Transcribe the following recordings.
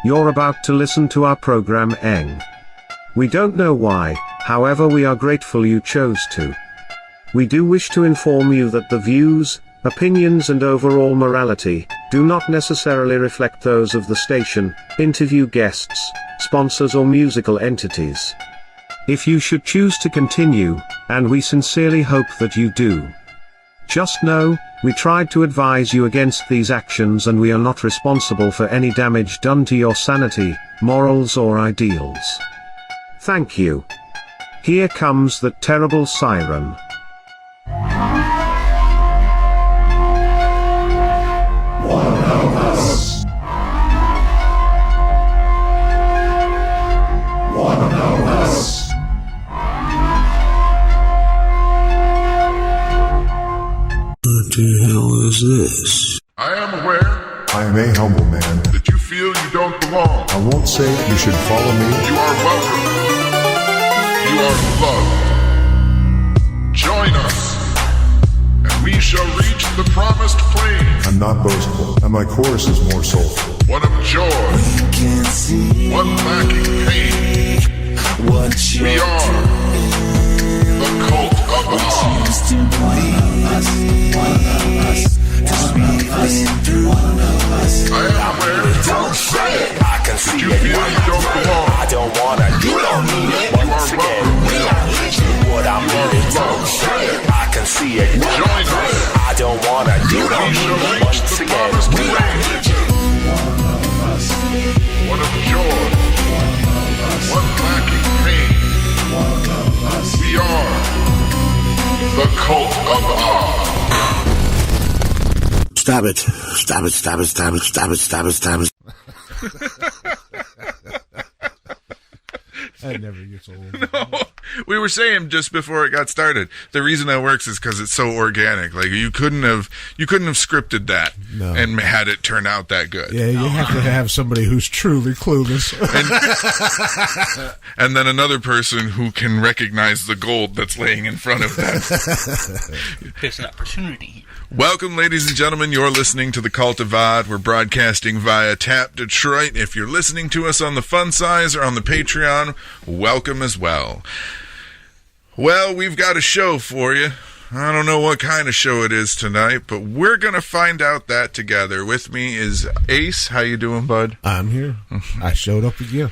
You're about to listen to our program Eng. We don't know why, however we are grateful you chose to. We do wish to inform you that the views, opinions and overall morality do not necessarily reflect those of the station, interview guests, sponsors or musical entities. If you should choose to continue, and we sincerely hope that you do, just know, we tried to advise you against these actions and we are not responsible for any damage done to your sanity, morals or ideals. Thank you. Here comes the terrible siren. One of us. One of us. What the hell is this? I am aware I am a humble man. that you feel you don't belong. I won't say you should follow me. You are welcome. You are loved. Join us, and we shall reach the promised plain. I'm not boastful, and my chorus is more soulful. One of joy, Can't see one lacking pain. what We you're are the cult of Ah. used to be. I am aware Don't say it. I can see you it. feel you don't belong. I don't wanna. You don't need it. You are Once again, welcome. we are reaching what I'm needing. Don't say it. I can see it. Join us. I don't wanna. You We don't shall need it. reach Once the again, promised we are plain. reaching. One of joy, one lacking pain. We are the cult of Ah. Stop it. Stop it. Stop it. Stop it. Stop it. Stop it. Stop it. That never gets old. We were saying just before it got started, the reason that works is because it's so organic. Like you couldn't have scripted that No. and had it turn out that good. Yeah, you have to have somebody who's truly clueless. And then another person who can recognize the gold that's laying in front of them. There's an opportunity here. Welcome, ladies and gentlemen. You're listening to the Cult of Odd. We're broadcasting via Tap Detroit. If you're listening to us on the Fun Size or on the Patreon, welcome as well. Well, we've got a show for you. I don't know what kind of show it is tonight, but we're going to find out that together. With me is Ace. How you doing, bud? I'm here. I showed up again.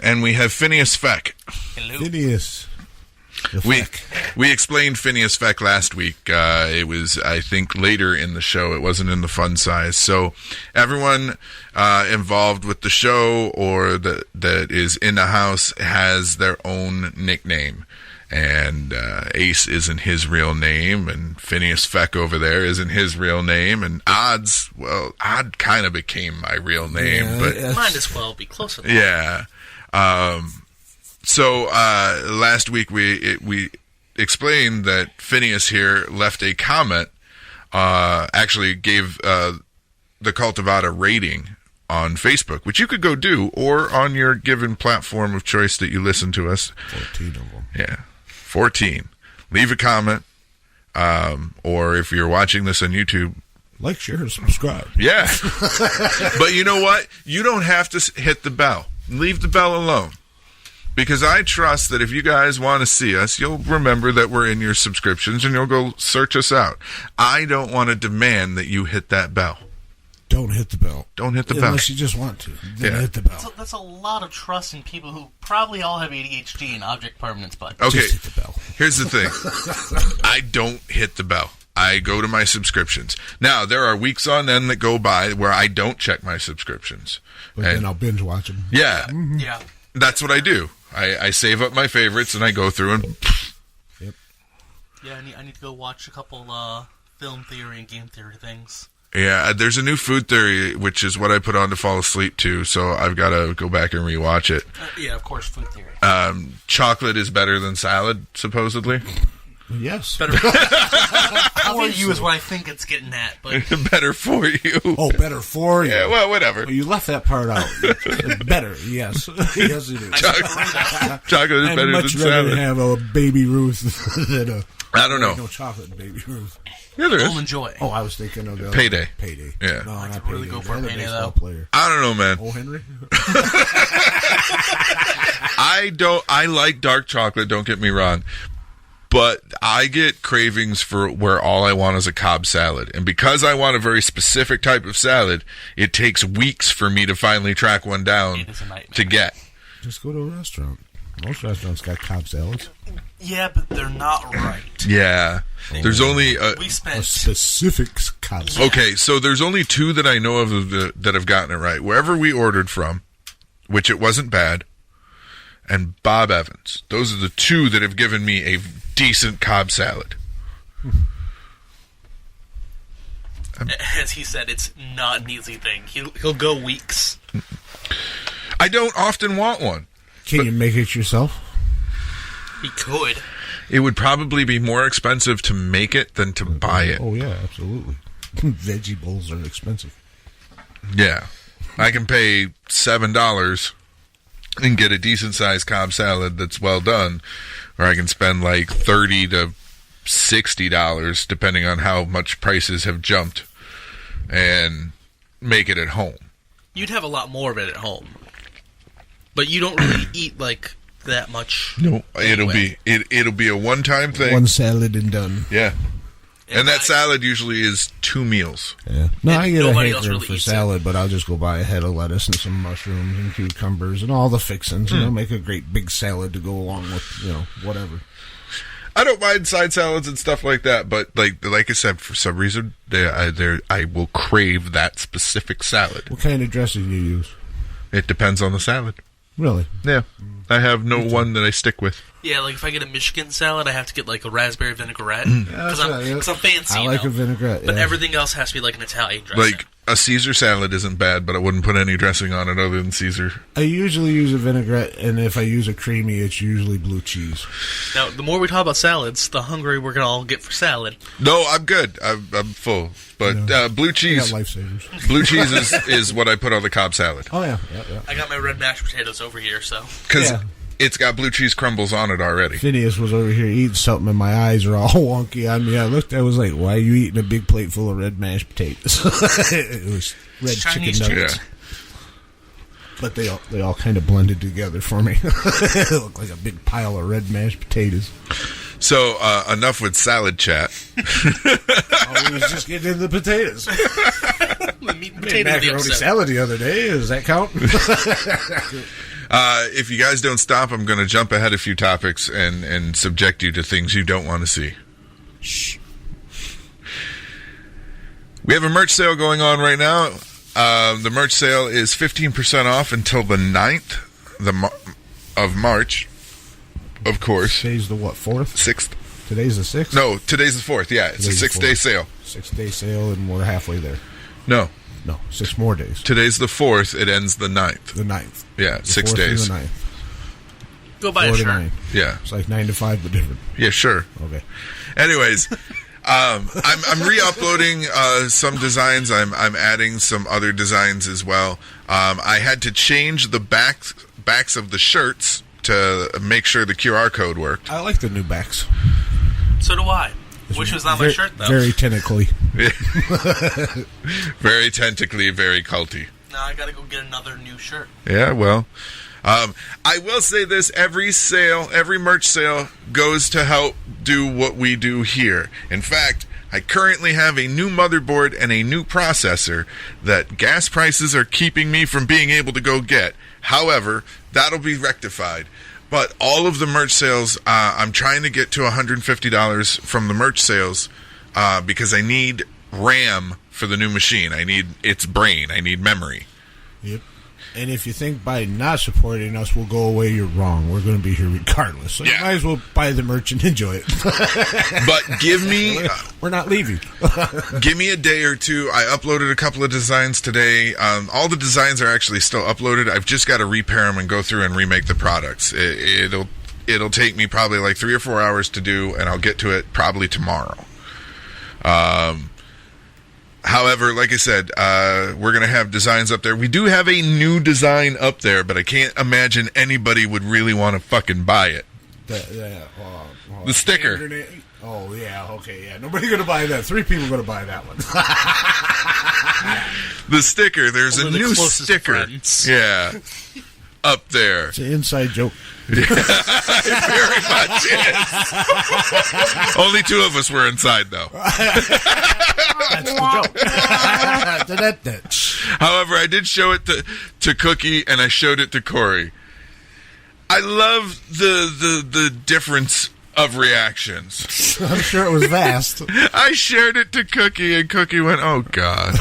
And we have Phineas Feck. Hello. Phineas. The We Feck. we explained Phineas Feck last week. It was, I think, later in the show. It wasn't in the Fun Size. So everyone involved with the show or that is in the house has their own nickname. And Ace isn't his real name, and Phineas Feck over there isn't his real name, and Odd kind of became my real name, Yeah, but yeah. Might as well be close enough. yeah. So last week we explained that Phineas here left a comment, actually gave the Cult of Odd a rating on Facebook, which you could go do, or on your given platform of choice that you listen to us. 14 of them. Yeah, 14. Leave a comment, or if you're watching this on YouTube, Like, share, and subscribe. yeah. But you know what? You don't have to hit the bell. Leave the bell alone. Because I trust that if you guys want to see us, you'll remember that we're in your subscriptions and you'll go search us out. I don't want to demand that you hit that bell. Don't hit the bell. Don't hit the bell. Unless you just want to. Then Yeah. hit the bell. That's a lot of trust in people who probably all have ADHD and object permanence, bud. Okay, Just hit the bell. here's the thing. I don't hit the bell. I go to my subscriptions. Now, there are weeks on end that go by where I don't check my subscriptions. But then I'll binge watch them. Yeah, Yeah. that's what I do. I save up my favorites and I go through and Yeah, I need to go watch a couple film theory and game theory things. yeah, there's a new food theory, which is what I put on to fall asleep to, so I've got to go back and rewatch it. Yeah, of course, food theory. Chocolate is better than salad, supposedly. Yes. Better. for you is what I think it's getting at, but Better for you. Oh, better for you. Yeah, well, whatever. Well, you left that part out. Better, yes. Yes, it is. Chocolate is I'd better much than rather salad. have a Baby Ruth than a... I don't know. No chocolate in Baby Ruth. Yeah, there Home is. and Joy. Oh, I was thinking of the Payday. Payday. Yeah. No, not really Payday. go for a The other Payday, baseball though. player. I don't know, man. Oh, Henry? I like dark chocolate, don't get me wrong. But I get cravings for where all I want is a Cobb salad. And because I want a very specific type of salad, it takes weeks for me to finally track one down It is a nightmare. to get. Just go to a restaurant. Most restaurants got Cobb salads. Yeah, but they're not right. Yeah. There's only We A spent specific Cobb salad. okay, so there's only two that I know of that have gotten it right. Wherever we ordered from, which it wasn't bad, and Bob Evans. Those are the two that have given me a decent Cobb salad. as he said, it's not an easy thing. He'll go weeks. I don't often want one. Can you make it yourself? He could. It would probably be more expensive to make it than to buy it. Oh, yeah, absolutely. Veggie bowls are expensive. Yeah. I can pay $7 and get a decent sized Cobb salad that's well done, or I can spend like $30 to $60 depending on how much prices have jumped and make it at home. You'd have a lot more of it at home. But you don't really eat like that much. No, anyway. it'll be a one-time thing. One salad and done. Yeah. And that I- salad usually is 2 meals. Yeah. No, And I get a nobody else hankering really for eats it. salad, but I'll just go buy a head of lettuce and some mushrooms and cucumbers and all the fixings. You know, make a great big salad to go along with, whatever. I don't mind side salads and stuff like that, but like I said, for some reason, I will crave that specific salad. What kind of dressing do you use? It depends on the salad. Really? Yeah. I have no one that I stick with. Yeah, like if I get a Michigan salad, I have to get like a raspberry vinaigrette. that's Because I'm, right, yeah. 'cause I'm fancy. I like you a know? vinaigrette. But yeah. everything else has to be like an Italian dressing. Like, a Caesar salad isn't bad, but I wouldn't put any dressing on it other than Caesar. I usually use a vinaigrette, and if I use a creamy, it's usually blue cheese. Now, the more we talk about salads, the hungrier we're going to all get for salad. No, I'm good. I'm full. But blue I got cheese lifesavers. blue cheese is what I put on the Cobb salad. Oh, yeah. I got my red mashed potatoes over here, so. Because Yeah. it's got blue cheese crumbles on it already. Phineas was over here eating something, and my eyes are all wonky on me. I looked, I was like, why are you eating a big plate full of red mashed potatoes? It was red Chinese chicken Yeah. nuggets. But they all kind of blended together for me. It looked like a big pile of red mashed potatoes. So, enough with salad chat. I was just getting into the potatoes. The meat and Made potato of the macaroni episode. salad the other day. Does that count? If you guys don't stop, I'm going to jump ahead a few topics and subject you to things you don't want to see. Shh. We have a merch sale going on right now. The merch sale is 15% off until the 9th of March, of course. Today's the what, 4th? 6th. Today's the 6th? No, today's the 4th. Yeah, it's Today's a the 6-day 4th. sale. 6-day sale, and we're halfway there. No, No, 6 more days. today's the 4th. It ends the 9th. The 9th. Yeah, The 6 4th and days. The 9th. Go buy a 4 to shirt. 9. Yeah, It's like 9 to 5, but different. yeah, sure. Okay. Anyways, I'm re-uploading some designs. I'm adding some other designs as well. I had to change the backs of the shirts to make sure the QR code worked. I like the new backs. So do I. Which was not my Very- shirt, though. Very tentacly. Very tentacly, very culty. Now I gotta go get another new shirt. Yeah, well, I will say this: every merch sale goes to help do what we do here. In fact, I currently have a new motherboard and a new processor that gas prices are keeping me from being able to go get. However, that'll be rectified. But all of the merch sales, I'm trying to get to $150 from the merch sales because I need RAM for the new machine. I need its brain. I need memory. Yep. And if you think by not supporting us will go away, you're wrong. We're going to be here regardless. So Yeah. you might as well buy the merch and enjoy it. But give me We're not leaving. give me a day or two. I uploaded a couple of designs today. All the designs are actually still uploaded. I've just got to repair them and go through and remake the products. It'll take me probably like 3 or 4 hours to do, and I'll get to it probably tomorrow. However, like I said, we're going to have designs up there. We do have a new design up there, but I can't imagine anybody would really want to fucking buy it. The sticker. Oh, yeah, okay, yeah. Nobody going to buy that. 3 people going to buy that one. The sticker. There's Only a the new closest sticker. friends. Yeah. Up there. It's an inside joke. Very much is. Only 2 of us were inside, though. That's the joke. However, I did show it to Cookie, and I showed it to Corey. I love the difference of reactions. I'm sure it was vast. I shared it to Cookie, and Cookie went, "Oh God!"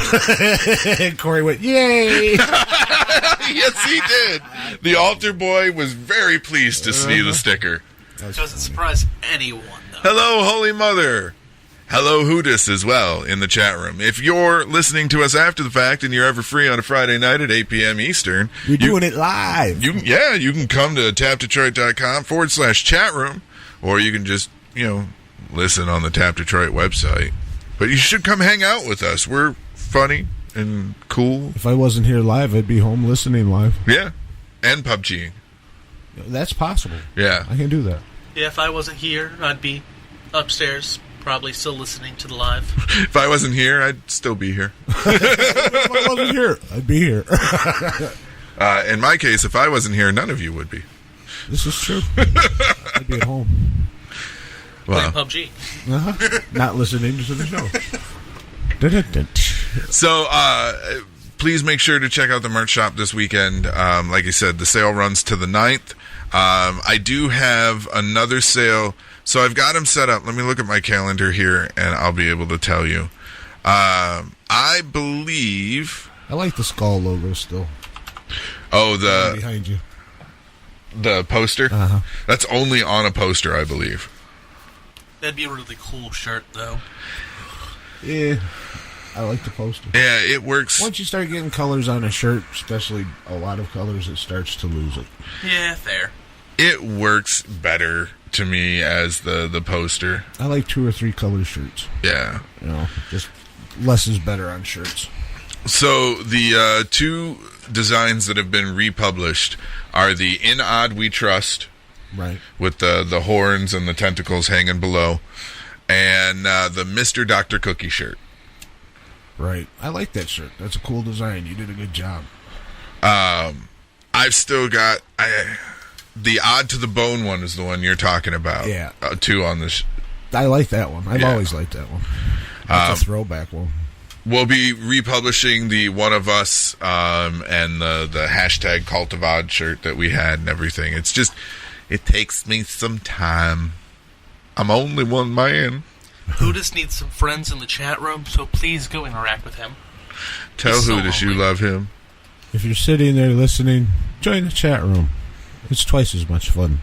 And Corey went, "Yay!" Yes, he did. The altar boy was very pleased to see the sticker. Doesn't surprise anyone, though. Hello, Holy Mother. Hello, Hoodis, as well, in the chat room. If you're listening to us after the fact and you're ever free on a Friday night at 8 p.m. Eastern, We're doing it live. you can come to tapdetroit.com/chat room, or you can just, listen on the Tap Detroit website. But you should come hang out with us. We're funny and cool. If I wasn't here live, I'd be home listening live. Yeah. And PUBGing. That's possible. Yeah. I can do that. Yeah, if I wasn't here, I'd be upstairs, probably still listening to the live. If I wasn't here, I'd still be here. If I wasn't here, I'd be here. In my case, if I wasn't here, none of you would be. This is true. I'd be at home. Playing Well, PUBG. Not listening to the show. so please make sure to check out the merch shop this weekend. Like I said, the sale runs to the 9th. I do have another sale. So I've got them set up. Let me look at my calendar here, and I'll be able to tell you. I believe... I like the skull logo still. Oh, Behind you. the poster? Uh-huh. That's only on a poster, I believe. That'd be a really cool shirt, though. Yeah. I like the poster. Yeah, it works. Once you start getting colors on a shirt, especially a lot of colors, it starts to lose it. Yeah, fair. It works better to me as the poster. I like 2 or 3 color shirts. Yeah. Just less is better on shirts. So the 2 designs that have been republished are the In Odd We Trust, Right. with the horns and the tentacles hanging below, and the Mr. Dr. Cookie shirt. Right. I like that shirt. That's a cool design. You did a good job. I've still got the Odd to the Bone one is the one you're talking about. Yeah. 2 on this. I like that one. I've Yeah. always liked that one. That's a throwback one. We'll be republishing the One of Us and the hashtag Cult of Odd shirt that we had and everything. It's just, it takes me some time. I'm only one man. Hoodis needs some friends in the chat room, so please go interact with him. Tell He's so Hoodis you lonely. love him. If you're sitting there listening, join the chat room. It's twice as much fun.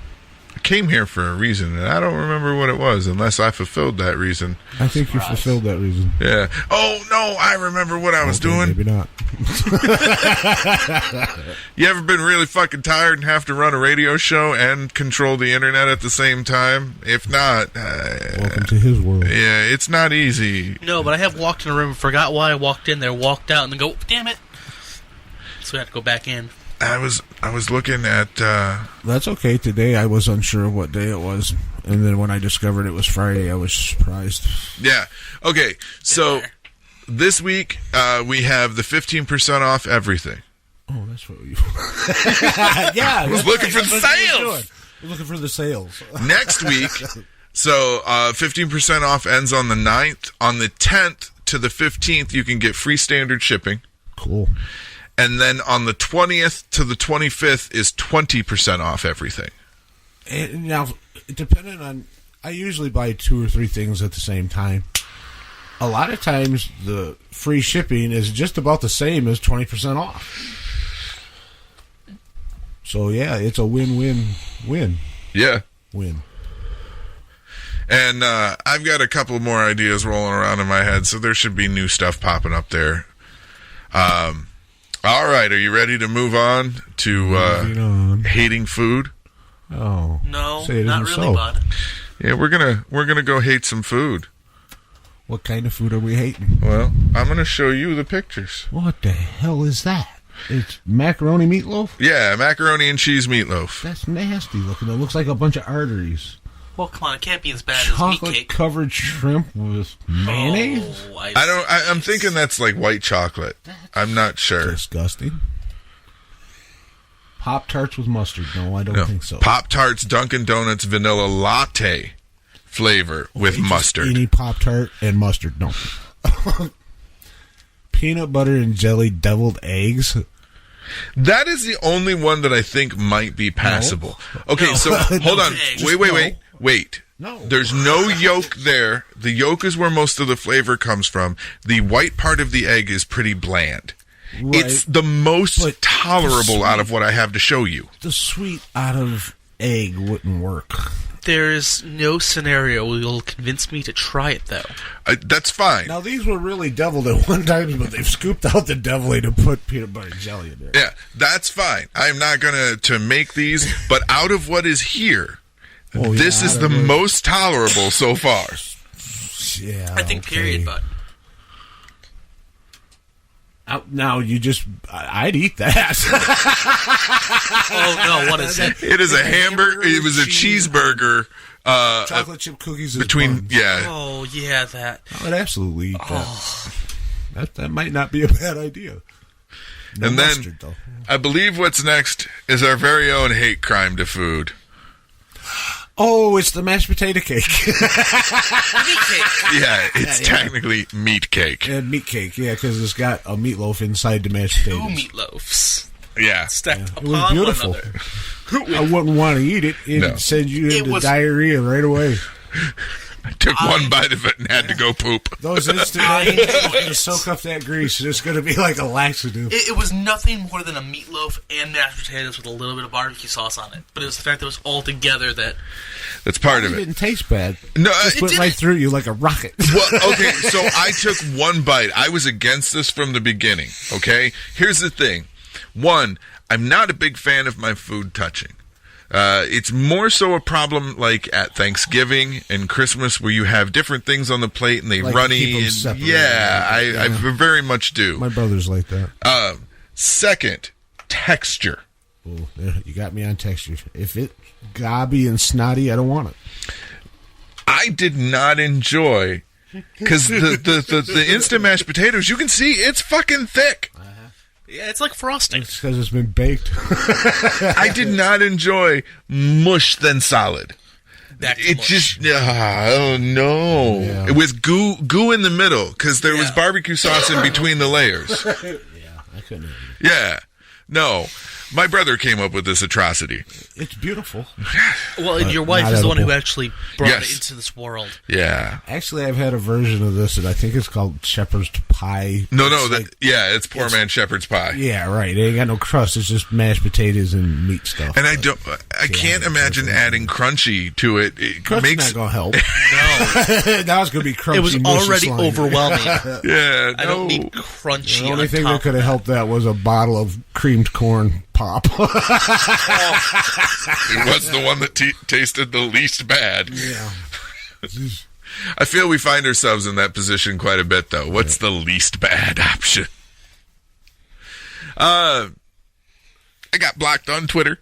I came here for a reason, and I don't remember what it was unless I fulfilled that reason. I think you fulfilled that reason. Yeah. Oh, no, I remember what I was Okay, doing. Maybe not. You ever been really fucking tired and have to run a radio show and control the internet at the same time? If not, Welcome to his world. yeah, it's not easy. No, but I have walked in a room, forgot why I walked in there, walked out, and then go, damn it. So I had to go back in. I was looking at That's okay. Today I was unsure of what day it was. And then when I discovered it was Friday, I was surprised. yeah. Okay, so There. this week we have the 15% off everything. Oh, that's what you... yeah. I was looking for the sales. Looking for the sales. Next week, so 15% off ends on the 9th. On the 10th to the 15th, you can get free standard shipping. Cool. And then on the 20th to the 25th is 20% off everything. And now, depending on... I usually buy 2 or 3 things at the same time. A lot of times, the free shipping is just about the same as 20% off. So, yeah, it's a win-win-win. Yeah. Win. And I've got a couple more ideas rolling around in my head, so there should be new stuff popping up there. All right, are you ready to move on to Moving on. hating food? Oh. No, Say it not isn't really, so. bud. Yeah, we're gonna go hate some food. What kind of food are we hating? Well, I'm going to show you the pictures. What the hell is that? It's macaroni meatloaf? Yeah, macaroni and cheese meatloaf. That's nasty looking. It looks like a bunch of arteries. Well, come on, it can't be as bad as meat Chocolate cake. covered shrimp with mayonnaise? Oh, I'm thinking that's like white chocolate. I'm not sure. Disgusting. Pop-Tarts with mustard. No, I don't No. think so. Pop-Tarts Dunkin' Donuts vanilla latte flavor with Just mustard. Any Pop-Tart and mustard. No. Peanut butter and jelly deviled eggs. That is the only one that I think might be passable. Okay, No. so hold on. Just Wait. No. There's no yolk there. The yolk is where most of the flavor comes from. The white part of the egg is pretty bland. Right. It's the most But tolerable the out of what I have to show you. The sweet out of egg wouldn't work. There is no scenario where you'll convince me to try it, though. That's fine. Now, these were really deviled at one time, but they've scooped out the deviling and put peanut butter and jelly in there. Yeah, that's fine. I'm not going to make these, but out of what is here, this is the most tolerable so far. Yeah, I think period, but Now, you just... I'd eat that. oh no, what is it? It is a hamburger. It was a cheeseburger. Chocolate chip cookies and Between, buns. yeah. Oh yeah, that. I would absolutely eat that. That might not be a bad idea. No And then, mustard, though. I believe what's next is our very own hate crime to food. Oh, it's the mashed potato cake. Meat cake. Yeah, it's technically meat cake. And meat cake, yeah, because it's got a meatloaf inside the mashed Two potatoes. meatloafs Yeah. stacked It was upon beautiful. one another. I wouldn't want to eat it. It'd No. send you It into was- diarrhea right away. I took one bite of it and had to go poop. Those instant to soak up that grease. It's going to be like a laxative. It was nothing more than a meatloaf and mashed potatoes with a little bit of barbecue sauce on it. But it was the fact that it was all together that... That's part of It it. didn't taste bad. No, It went right through you like a rocket. Well, okay, so I took one bite. I was against this from the beginning, okay? Here's the thing. One, I'm not a big fan of my food touching. It's more so a problem like at Thanksgiving and Christmas where you have different things on the plate and they Like runny. keep 'em And, separated. yeah, I Yeah. very much do. My brother's like that. Second, texture. Oh, yeah, you got me on texture. If it's gobby and snotty, I don't want it. I did not enjoy because the instant mashed potatoes, you can see it's fucking thick. Yeah, it's like frosting. It's because it's been baked. I did not enjoy mush then solid. That's It mush. just oh no! Yeah. It was goo in the middle because there was Yeah. barbecue sauce in between the layers. I couldn't. Yeah, no. My brother came up with this atrocity. It's beautiful. Well, and your wife not is the one who edible. actually brought Yes. it into this world. Yeah. Actually, I've had a version of this, and I think it's called shepherd's pie. No, It's it's poor man shepherd's pie. yeah, right. It ain't got no crust. It's just mashed potatoes and meat stuff. And I can't imagine adding crunchy to it. It Crunch's makes not gonna help. No, now it's gonna be crunchy. it was mushy already slime. overwhelming. yeah. I don't no. need crunchy. The only on thing top that could have of helped that was a bottle of creamed corn pop. It was the one that tasted the least bad. yeah. I feel we find ourselves in that position quite a bit, though. What's the least bad option? I got blocked on Twitter.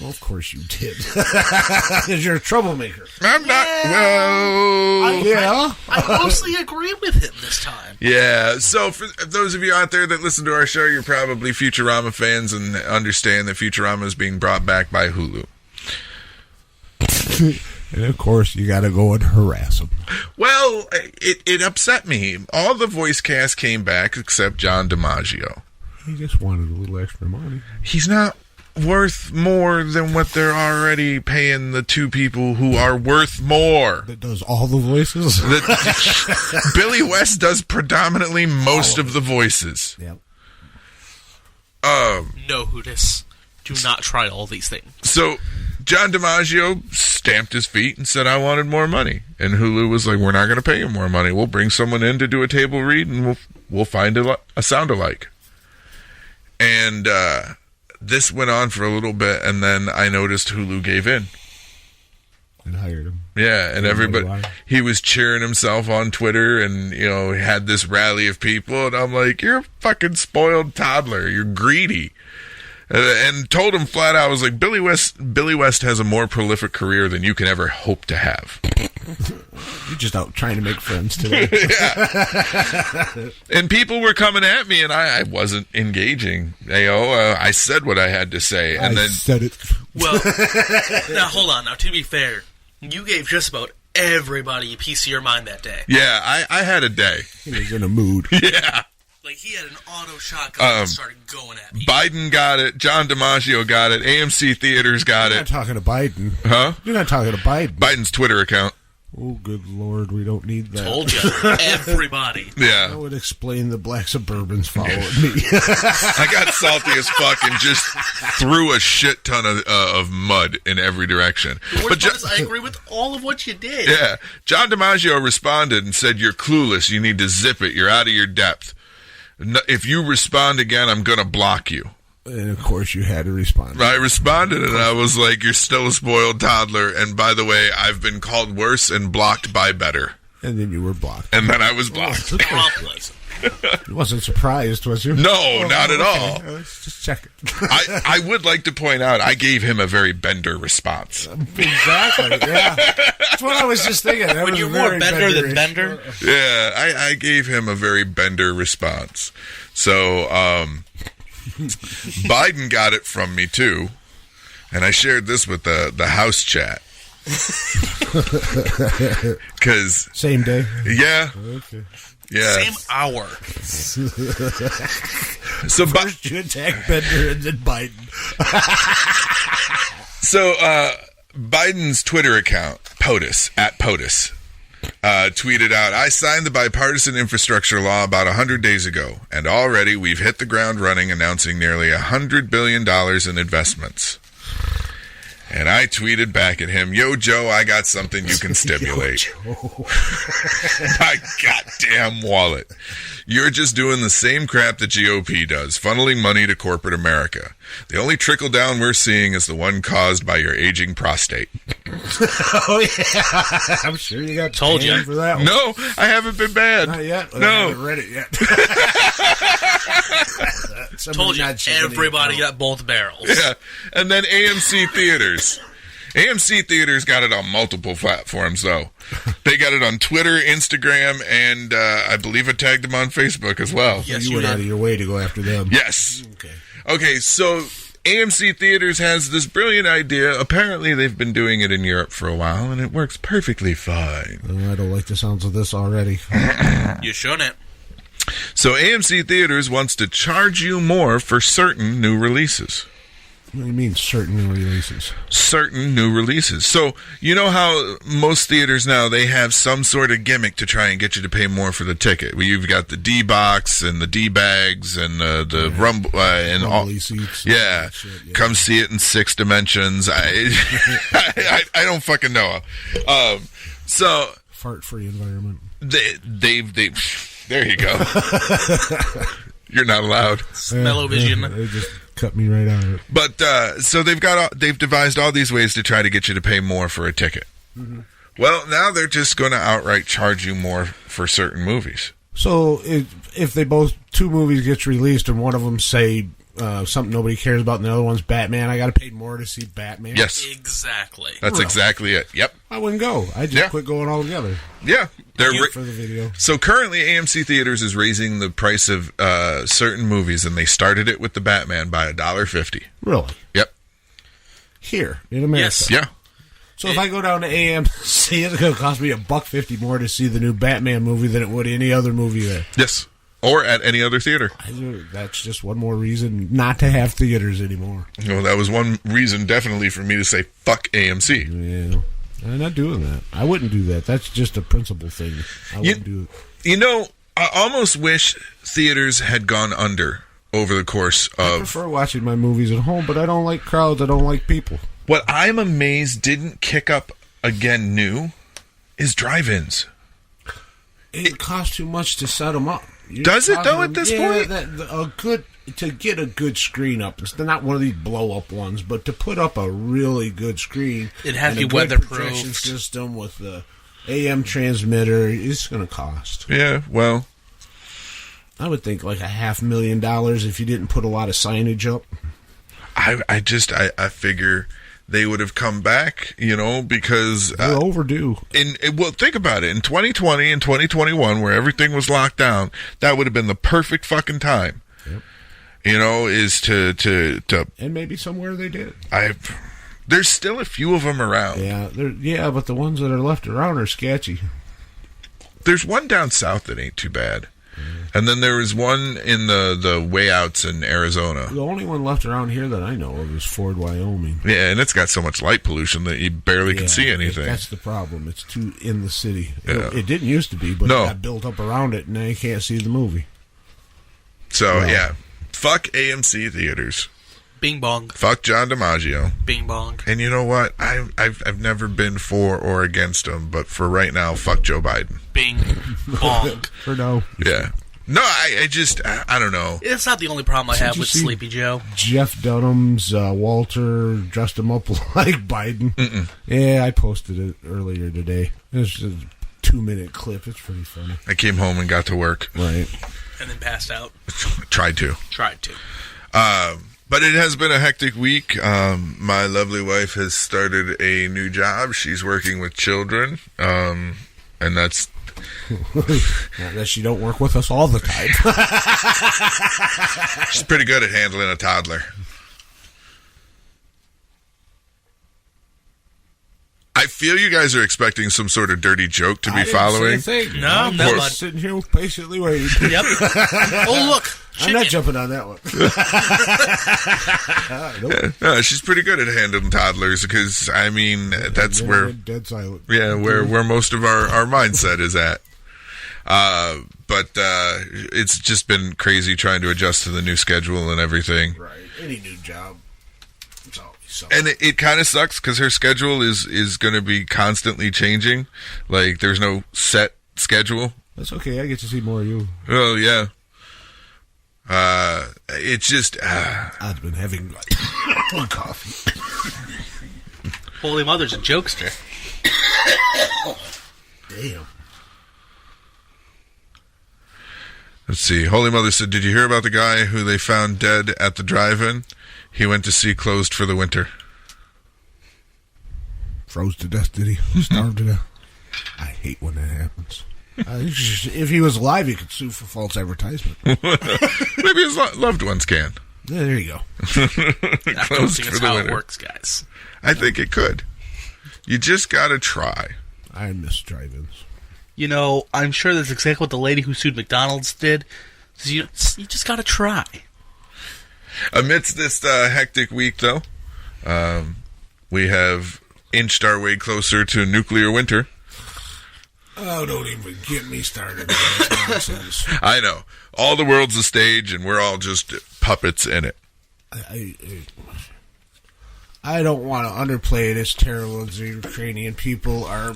Well, of course you did. Because you're a troublemaker. I'm not. Well, Yeah. I mostly agree with him this time. yeah. So for those of you out there that listen to our show, you're probably Futurama fans and understand that Futurama is being brought back by Hulu. And of course, you got to go and harass them. Well, it upset me. All the voice cast came back except John DiMaggio. He just wanted a little extra money. He's not worth more than what they're already paying the two people who are worth more. That does all the voices. Billy West does predominantly most of the voices. Yep. No, Hootis. Do not try all these things. So John DiMaggio stamped his feet and said, I wanted more money. And Hulu was like, we're not going to pay you more money. We'll bring someone in to do a table read and we'll find a sound alike. And this went on for a little bit, and then I noticed Hulu gave in. And hired him. Yeah, and everybody, Why? he was cheering himself on Twitter, and he had this rally of people, and I'm like, you're a fucking spoiled toddler, you're greedy, and told him flat out, I was like, Billy West has a more prolific career than you can ever hope to have. You're just out trying to make friends today. And people were coming at me, and I wasn't engaging. I said what I had to say, and then said it. Well, now hold on. Now, to be fair, you gave just about everybody a piece of your mind that day. yeah, I had a day. He was in a mood. Yeah. Like, he had an auto shotgun and started going at me. Biden got it. John DiMaggio got it. AMC Theaters got You're it. not talking to Biden. Huh? You're not talking to Biden. Biden's Twitter account. Oh, good Lord, we don't need that. Told you. Everybody. That Yeah. would explain the black Suburbans following me. I got salty as fuck and just threw a shit ton of mud in every direction. The But worst part is I agree with all of what you did. yeah, John DiMaggio responded and said, "You're clueless. You need to zip it. You're out of your depth. If you respond again, I'm going to block you." And, of course, you had to respond. I responded, and I was like, "You're still a spoiled toddler. And by the way, I've been called worse and blocked by better." And then you were blocked. And then I was blocked. You wasn't surprised, was you? No, not at all. Let's just check it. I would like to point out, I gave him a very Bender response. Exactly, yeah. That's what I was just thinking. That When was you're very more Bender than Bender-ish. Bender. Yeah, I gave him a very Bender response. So, Biden got it from me, too. And I shared this with the house chat. Because, Same day. yeah. Okay. Yeah. Same hour. So, First you attack Bender and then Biden. Biden's Twitter account, POTUS, @POTUS, tweeted out, "I signed the bipartisan infrastructure law about 100 days ago, and already we've hit the ground running, announcing nearly $100 billion in investments." And I tweeted back at him, "Yo, Joe, I got something you can stimulate." My goddamn wallet. You're just doing the same crap the GOP does, funneling money to corporate America. The only trickle down we're seeing is the one caused by your aging prostate. Oh, yeah. I'm sure you got Told banned you. for that one. No, I haven't been banned. Not yet. I No. haven't read it yet. Told you. Everybody got both barrels. Yeah. And then AMC Theaters. AMC Theaters got it on multiple platforms, though. They got it on Twitter, Instagram, and I believe I tagged them on Facebook as well. Yes, You you went out did. of your way to go after them. Yes. Okay. Okay, so AMC Theaters has this brilliant idea. Apparently, they've been doing it in Europe for a while, and it works perfectly fine. Oh, I don't like the sounds of this already. You shouldn't. So AMC Theaters wants to charge you more for certain new releases. What do you mean, certain new releases? Certain new releases. So, you know how most theaters now, they have some sort of gimmick to try and get you to pay more for the ticket. Well, you've got the D-Box and the D-Bags and the Rumble and all. Rumbly seats. and Yeah. that shit, yeah. Come see it in 6 dimensions. I don't fucking know. So, Fart-free environment. they've there you go. You're not allowed. Smell-o-vision. They just cut me right out of it. But so they've devised all these ways to try to get you to pay more for a ticket. Mm-hmm. Well, now they're just going to outright charge you more for certain movies. So if they both, two movies gets released and one of them say something nobody cares about and the other one's Batman, I got to pay more to see Batman? Yes, Exactly. that's exactly it. Yep. I wouldn't go. I just Yeah. quit going altogether Yeah. for the video. So currently, AMC Theaters is raising the price of certain movies, and they started it with the Batman by $1.50. Really? Yep. Here in America. Yes. Yeah. So if I go down to AMC, it's going to cost me $1.50 more to see the new Batman movie than it would any other movie there. Yes. Or at any other theater. That's just one more reason not to have theaters anymore. Well, that was one reason definitely for me to say fuck AMC. Yeah. I'm not doing that. I wouldn't do that. That's just a principle thing. I wouldn't do it. You know, I almost wish theaters had gone under over the course I of... prefer watching my movies at home, but I don't like crowds. I don't like people. What I'm amazed didn't kick up again new is drive-ins. It costs too much to set them up. Does it, though, at this point? A good to get a good screen up, it's not one of these blow-up ones, but to put up a really good screen, It has and to a be good weatherproofed. projection system with the AM transmitter, it's going to cost. Yeah, well, I would think like $500,000 if you didn't put a lot of signage up. I figure they would have come back, because They're overdue. well, think about it. In 2020 and 2021, where everything was locked down, that would have been the perfect fucking time. Yep. Is to And maybe somewhere they did. there's still a few of them around. Yeah, but the ones that are left around are sketchy. There's one down south that ain't too bad. And then there was one in the way outs in Arizona. The only one left around here that I know of is Ford, Wyoming. Yeah, and it's got so much light pollution that you barely can see anything. That's the problem. It's too in the city. Yeah. It didn't used to be, but No. it got built up around it, and now you can't see the movie. So, Wow. yeah. Fuck AMC theaters. Bing bong. Fuck John DiMaggio. Bing bong. And you know what? I've never been for or against him, but for right now, fuck Joe Biden. Bing bong. For now, Yeah. No, I don't know. It's not the only problem I have you with see- Sleepy Joe. Jeff Dunham's Walter dressed him up like Biden. Yeah, I posted it earlier today. It's a 2-minute clip. It's pretty funny. I came home and got to work. Right. And then passed out. Tried to. Tried to. But it has been a hectic week. My lovely wife has started a new job. She's working with children. And that's... Unless you don't work with us all the time. She's pretty good at handling a toddler. I feel you guys are expecting some sort of dirty joke to be following. No, I'm no, just bud. sitting here patiently waiting. Yep. Oh, look. I'm not Chicken. jumping on that one. Nope. No, she's pretty good at handling toddlers because, I mean, that's Yeah, where... dead silent. Yeah, where most of our mindset is at. But it's just been crazy trying to adjust to the new schedule and everything. Right. Any new job. It's always something. And it kind of sucks because her schedule is going to be constantly changing. Like, there's no set schedule. That's okay. I get to see more of you. Oh, yeah. It's just... I've been having coffee. Holy Mother's a jokester. Damn. Let's see. Holy Mother said, did you hear about the guy who they found dead at the drive-in? He went to see closed for the winter. Froze to death, did he? Starved to death. I hate when that happens. If he was alive, he could sue for false advertisement. Maybe his loved ones can. Yeah, there you go. I don't Closed think for it's the how winter. it works, guys. I think it could. You just got to try. I miss drive-ins. You know, I'm sure that's exactly what the lady who sued McDonald's did. You just gotta try. Amidst this hectic week, though, we have inched our way closer to nuclear winter. Oh, don't even get me started on this nonsense. I know. All the world's a stage, and we're all just puppets in it. I don't want to underplay it as terrible as the Ukrainian people are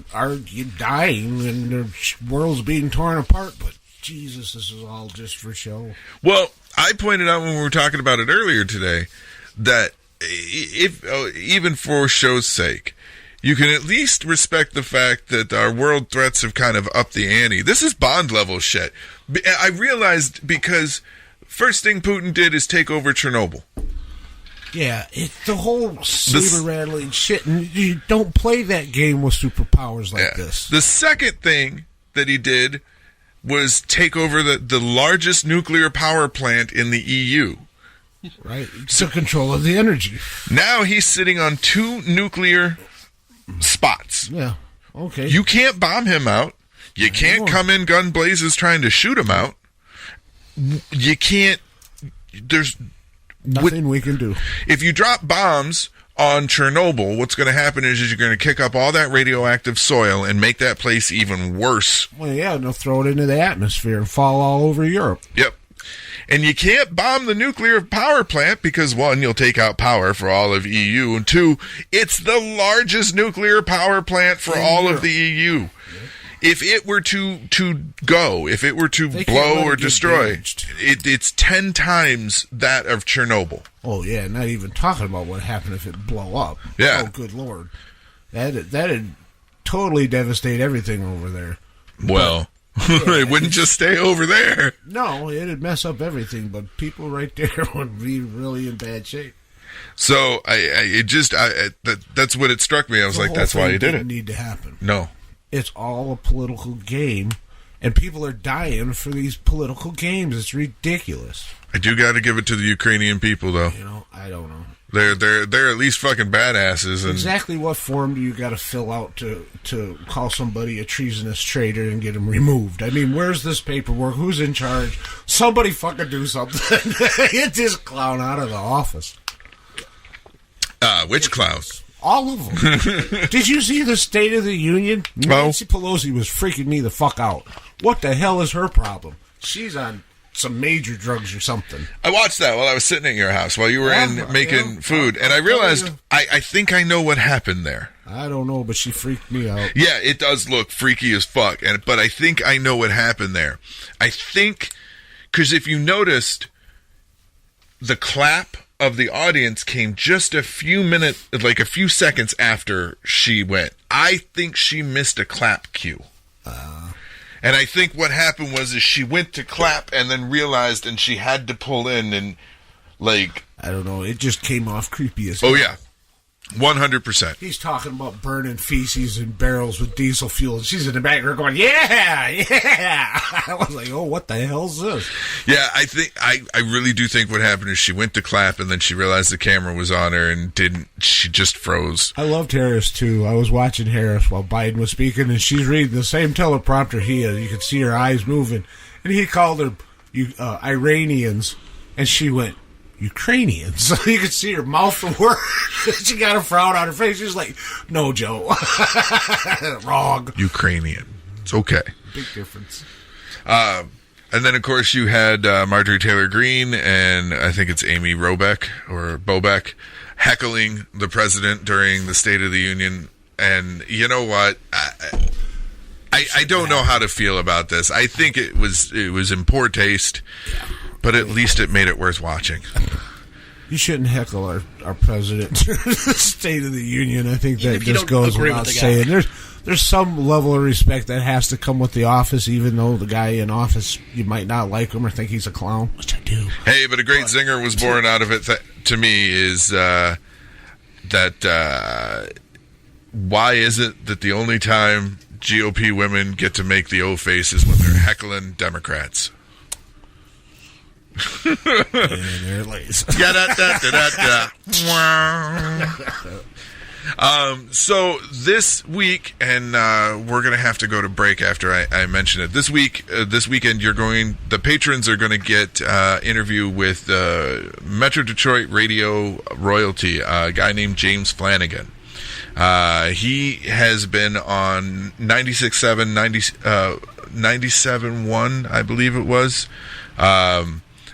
dying and their world's being torn apart, but Jesus, this is all just for show. Well, I pointed out when we were talking about it earlier today that if even for show's sake, you can at least respect the fact that our world threats have kind of upped the ante. This is Bond level shit. I realized because first thing Putin did is take over Chernobyl. Yeah, it's the whole saber-rattling shit, and you don't play that game with superpowers like this. The second thing that he did was take over the largest nuclear power plant in the EU. Right? Took control of the energy. Now he's sitting on 2 nuclear spots. Yeah, okay. You can't bomb him out. You can't come in gun blazes trying to shoot him out. You can't... There's... Nothing we can do. If you drop bombs on Chernobyl, what's going to happen is you're going to kick up all that radioactive soil and make that place even worse. Well, yeah, and they'll throw it into the atmosphere and fall all over Europe. Yep. And you can't bomb the nuclear power plant because, 1, you'll take out power for all of EU, and 2, it's the largest nuclear power plant for all of the EU. if it were to go, if it were to They can't let blow or it get destroy, damaged. it's 10 times that of Chernobyl. Oh yeah, not even talking about what happened if it blow up. Yeah. Oh good lord, that'd totally devastate everything over there. Well, it wouldn't just stay over there. No, it'd mess up everything. But people right there would be really in bad shape. So that's what it struck me. I was The like, whole that's why thing he did didn't it. Need to happen. No. It's all a political game, and people are dying for these political games. It's ridiculous. I do got to give it to the Ukrainian people, though. You know, I don't know. They're at least fucking badasses. And Exactly what form do you got to fill out to call somebody a treasonous traitor and get them removed? I mean, where's this paperwork? Who's in charge? Somebody fucking do something. Get this clown out of the office. which clowns? All of them. Did you see the State of the Union? No. Nancy Pelosi was freaking me the fuck out. What the hell is her problem? She's on some major drugs or something. I watched that while I was sitting at your house while you were making food, and I realized I think I know what happened there. I don't know, but she freaked me out. Yeah, it does look freaky as fuck, but I think I know what happened there. I think, because if you noticed, the clap of the audience came just a few seconds after she went. I think she missed a clap cue. And I think what happened was is she went to clap and then realized, and she had to pull in and, like... I don't know. It just came off creepy as Oh, hell. yeah. 100%. He's talking about burning feces in barrels with diesel fuel, and she's in the background going, yeah, yeah. I was like, oh, what the hell's this? Yeah, I think I really do think what happened is she went to clap and then she realized the camera was on her and she just froze. I loved Harris, too. I was watching Harris while Biden was speaking, and she's reading the same teleprompter he is. You could see her eyes moving. And he called her Iranians, and she went, Ukrainians. So you could see her mouth the word. She got a frown on her face. She's like, no, Joe. Wrong. Ukrainian. It's okay. Big difference. And then, of course, you had Marjorie Taylor Greene and I think it's Amy Bobek heckling the president during the State of the Union. And you know what? I don't know how to feel about this. I think it was in poor taste, but at least it made it worth watching. You shouldn't heckle our president during the State of the Union. I think Even that if you just don't goes agree without with the guy. saying. There's some level of respect that has to come with the office, even though the guy in office, you might not like him or think he's a clown, which I do. Hey, but a great zinger was born out of it. To me, is that why is it that the only time GOP women get to make the O face is when they're heckling Democrats? And there it lays. So this week, and we're going to have to go to break after I mention it. This weekend, the patrons are going to get interview with Metro Detroit radio royalty, a guy named James Flanagan. He has been on 96.7, 97.1, I believe it was.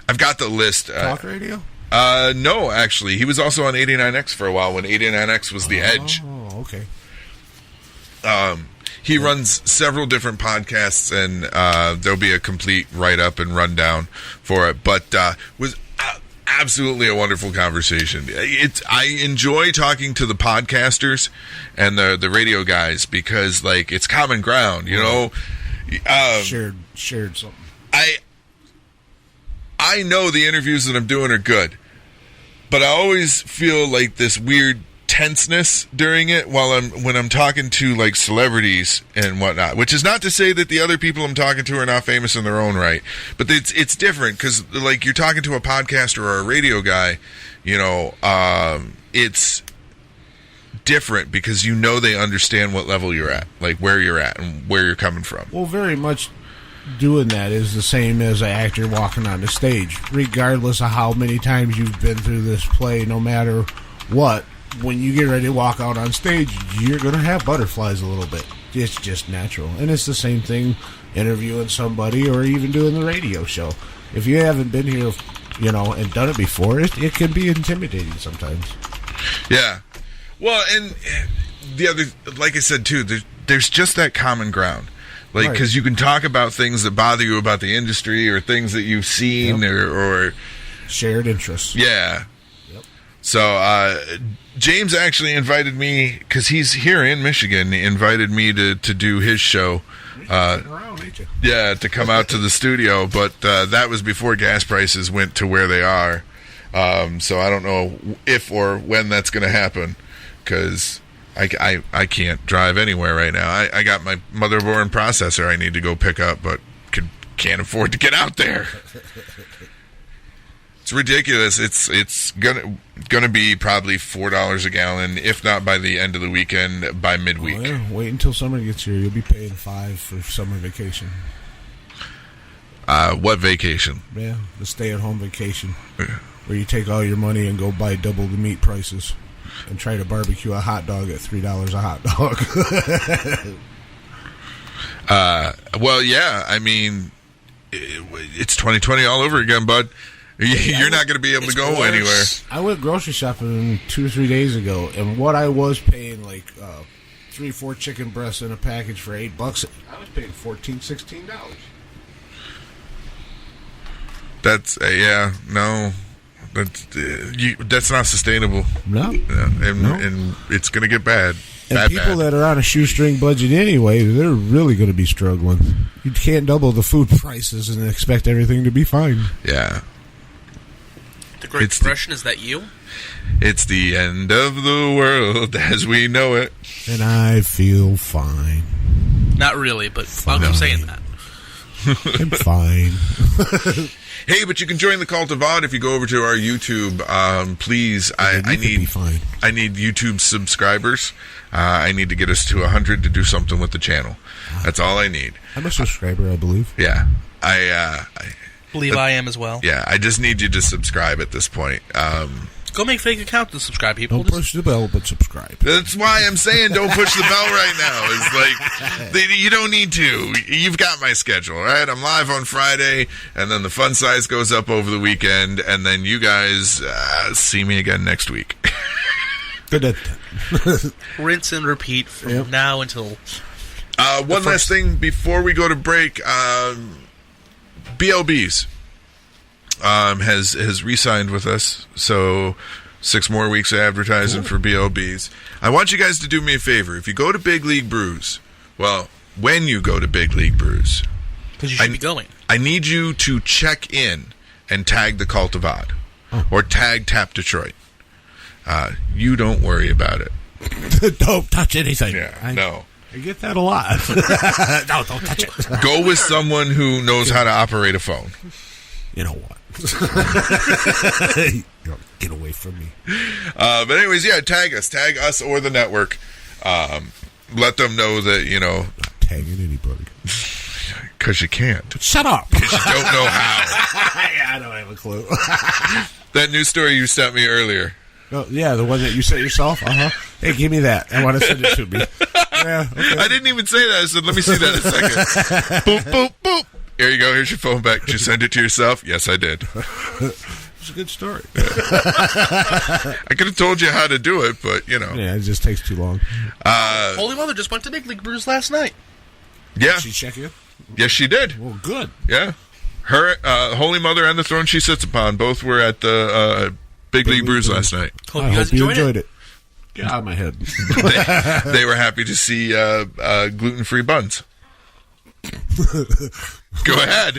I've got the list. Talk radio? No, actually. He was also on 89X for a while when 89X was the Edge. Oh, okay. He runs several different podcasts, and there'll be a complete write-up and rundown for it. But was absolutely a wonderful conversation. I enjoy talking to the podcasters and the radio guys because, like, it's common ground, you know? Shared something. I know the interviews that I'm doing are good, but I always feel like this weird tenseness during it when I'm talking to like celebrities and whatnot, which is not to say that the other people I'm talking to are not famous in their own right, but it's different because like you're talking to a podcaster or a radio guy, you know, it's different because you know they understand what level you're at, like where you're at and where you're coming from. Well, very much doing that is the same as an actor walking on the stage. Regardless of how many times you've been through this play, no matter what, when you get ready to walk out on stage, you're going to have butterflies a little bit. It's just natural. And it's the same thing interviewing somebody or even doing the radio show. If you haven't been here, you know, and done it before, it can be intimidating sometimes. Yeah. Well, and the other, like I said, too, there's just that common ground. Like, Right. because you can talk about things that bother you about the industry or things that you've seen or Shared interests. yeah. So James actually invited me, because he's here in Michigan, he invited me to do his show. Around, ain't you? Yeah, to come out to the studio, but that was before gas prices went to where they are. So I don't know if or when that's going to happen, because I can't drive anywhere right now. I got my motherboard and processor I need to go pick up, but can't afford to get out there. It's ridiculous. It's gonna be probably $4 a gallon, if not by the end of the weekend, by midweek. Well, yeah, wait until summer gets here. You'll be paying $5 for summer vacation. What vacation? Yeah, the stay-at-home vacation, where you take all your money and go buy double the meat prices and try to barbecue a hot dog at $3 a hot dog. Well, yeah. I mean, it's 2020 all over again, bud. You're not going to be able to go anywhere. I went grocery shopping 2 or 3 days ago, and what I was paying, like 3 or 4 chicken breasts in a package for $8, I was paying $14, $16. That's no, that's not sustainable. No. And it's going to get bad. And people that are on a shoestring budget anyway, they're really going to be struggling. You can't double the food prices and expect everything to be fine. Yeah. The Great Depression, is that you? It's the end of the world as we know it. And I feel fine. Not really, but I'll keep saying that. I'm fine. Hey, but you can join the Cult of Odd if you go over to our YouTube. Please, I need YouTube subscribers. I need to get us to 100 to do something with the channel. That's all I need. I'm a subscriber, I believe. Yeah, I believe I am as well. Yeah, I just need you to subscribe at this point. Go make fake accounts and subscribe, people. Don't push the bell, but subscribe. That's why I'm saying don't push the bell right now. It's like, you don't need to. You've got my schedule, right? I'm live on Friday, and then the fun size goes up over the weekend, and then you guys see me again next week. Rinse and repeat from now until... One last thing before we go to break. BLBs has re-signed with us, so 6 more weeks of advertising for BLBs. I want you guys to do me a favor. If you go to Big League Brews, well, when you go to Big League Brews, because you should be going, I need you to check in and tag the Cult of Odd, or tag Tap Detroit. You don't worry about it. Don't touch anything. Yeah, no. I get that a lot. No, don't touch it. Go with someone who knows how to operate a phone. You know what? Get away from me. But anyways, yeah, tag us or the network. Let them know that, Not tagging anybody. Because you can't. Shut up. Because you don't know how. Yeah, I don't have a clue. That news story you sent me earlier. Oh, yeah, the one that you sent yourself? Uh-huh. Hey, give me that. I want to send it to me. Yeah, okay. I didn't even say that. I said, let me see that in a second. Boop, boop, boop. Here you go. Here's your phone back. Did you send it to yourself? Yes, I did. It's a good story. I could have told you how to do it, but, Yeah, it just takes too long. Holy Mother just went to Big League Brews last night. Yeah. Did she check in? Yes, she did. Well, good. Yeah. Her, Holy Mother and the throne she sits upon both were at the Big League Brews last night. I hope you enjoyed it. Get out of my head. They were happy to see gluten-free buns. Go ahead.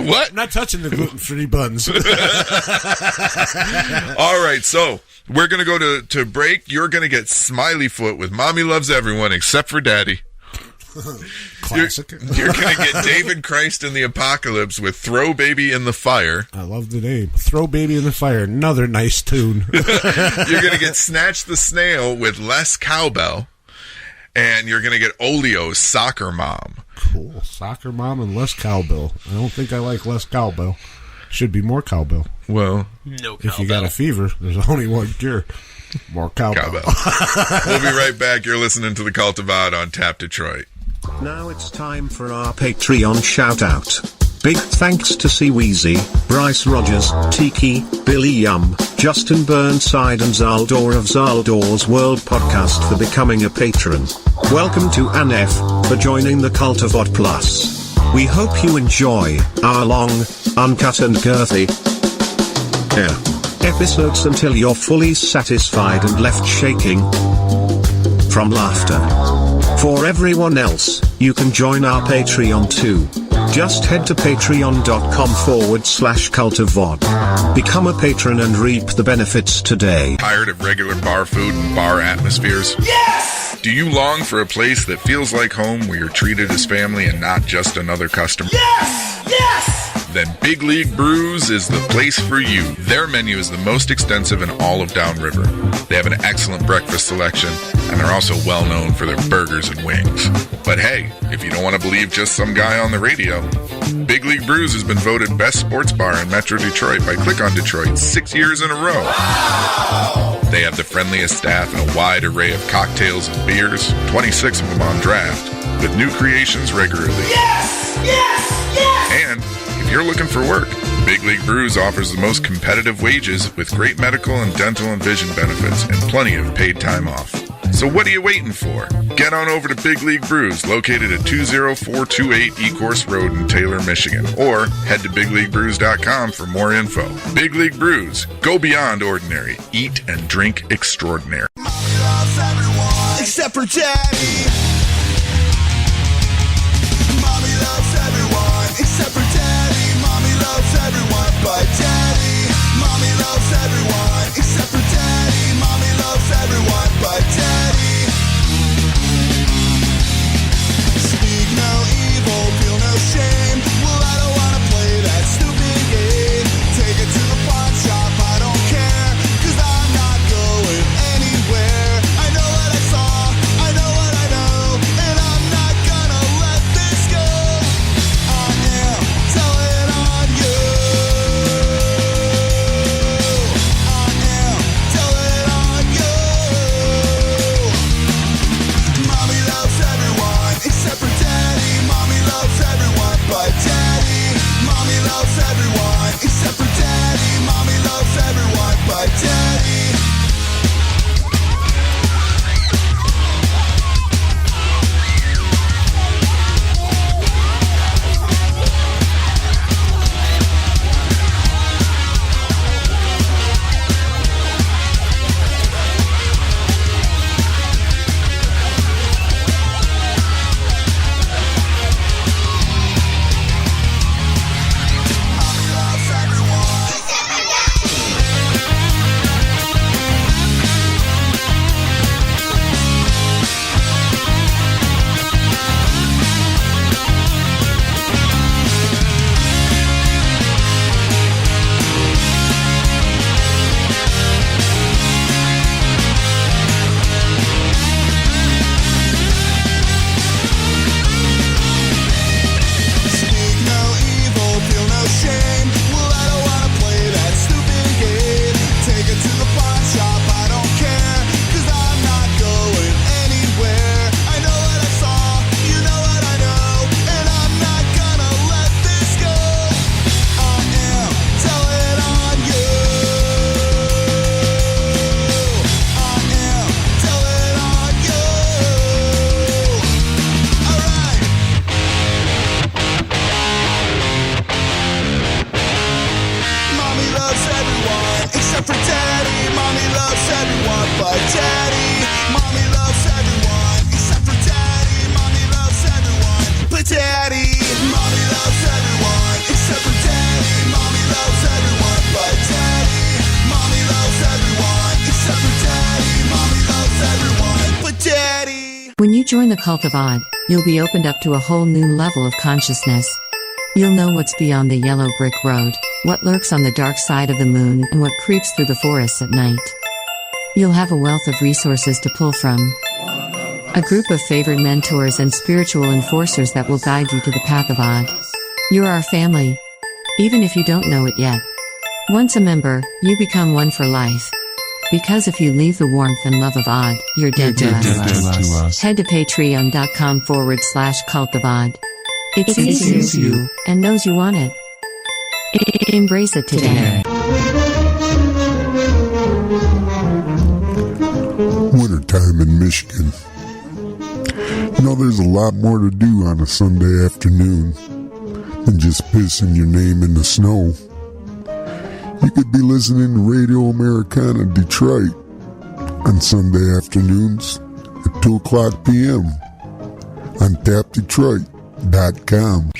What? I'm not touching the gluten-free buns. All right, so we're going to go to break. You're going to get Smiley Foot with Mommy Loves Everyone Except for Daddy. Classic. You're going to get David Christ in the Apocalypse with Throw Baby in the Fire. I love the name. Throw Baby in the Fire. Another nice tune. You're going to get Snatch the Snail with Less Cowbell. And you're going to get Olio's Soccer Mom. Cool. Soccer Mom and less cowbell. I don't think I like less cowbell. Should be more cowbell. Well, no cowbell. If you got a fever, there's only one cure. More cowbell. We'll be right back. You're listening to the Cult of Odd on Tap Detroit. Now it's time for our Patreon shout-out. Big thanks to C. Weezy, Bryce Rogers, Tiki, Billy Yum, Justin Burnside and Zaldor of Zaldor's World Podcast for becoming a patron. Welcome to Anef for joining the Cult of Odd Plus. We hope you enjoy our long, uncut and girthy episodes until you're fully satisfied and left shaking from laughter. For everyone else, you can join our Patreon too. Just head to patreon.com/cultofvod. Become a patron and reap the benefits today. Tired of regular bar food and bar atmospheres? Yes! Do you long for a place that feels like home where you're treated as family and not just another customer? Yes! Yes! Then Big League Brews is the place for you. Their menu is the most extensive in all of Downriver. They have an excellent breakfast selection, and they're also well known for their burgers and wings. But hey, if you don't want to believe just some guy on the radio, Big League Brews has been voted best sports bar in Metro Detroit by Click on Detroit 6 years in a row. Wow! They have the friendliest staff and a wide array of cocktails and beers, 26 of them on draft, with new creations regularly. Yes! Yes! Yes! And if you're looking for work, Big League Brews offers the most competitive wages with great medical and dental and vision benefits and plenty of paid time off. So what are you waiting for? Get on over to Big League Brews, located at 20428 Ecorse Road in Taylor, Michigan, or head to bigleaguebrews.com for more info. Big League Brews, go beyond ordinary. Eat and drink extraordinary. Except for Daddy. Mommy loves everyone except for Daddy. Mommy loves everyone but Daddy. Mommy loves everyone except for Daddy. Mommy loves everyone but Daddy. Speak no evil, feel no shame. Well, I don't wanna play that stupid game. Take it to the pawn shop, I don't care, 'cause I'm not going anywhere. I know what I saw, I know what I know, and I'm not gonna let this go. I am telling on you. I am telling on you. Mommy loves everyone except for Daddy. Mommy loves everyone but Daddy. Mommy loves everyone except for Daddy. Mommy loves everyone but Daddy. Mommy loves everyone. Speak no evil, feel no shame. Well, I don't wanna play that stupid game. Take it to the pawn shop, I don't care, 'cause I'm not going anywhere. I know what I saw, you know what I know, and I'm not gonna let this go. I am telling on you. I am telling on you. Alright. Mommy loves everyone except for Daddy. Mommy loves everyone but Daddy. Mommy loves everyone except for Daddy. Mommy loves everyone but Daddy. Mommy loves everyone except for Daddy. Mommy loves everyone but Daddy. Mommy loves everyone except for Daddy. Mommy loves everyone but Daddy. When you join the Cult of Odd, you'll be opened up to a whole new level of consciousness. You'll know what's beyond the yellow brick road, what lurks on the dark side of the moon, and what creeps through the forests at night. You'll have a wealth of resources to pull from. A group of favorite mentors and spiritual enforcers that will guide you to the path of Odd. You're our family, even if you don't know it yet. Once a member, you become one for life. Because if you leave the warmth and love of Odd, you're dead to us. Head to patreon.com/cult of Odd. It sees you and knows you want it. Embrace it today. Michigan. You know, there's a lot more to do on a Sunday afternoon than just pissing your name in the snow. You could be listening to Radio Americana Detroit on Sunday afternoons at 2 o'clock p.m. on tapdetroit.com.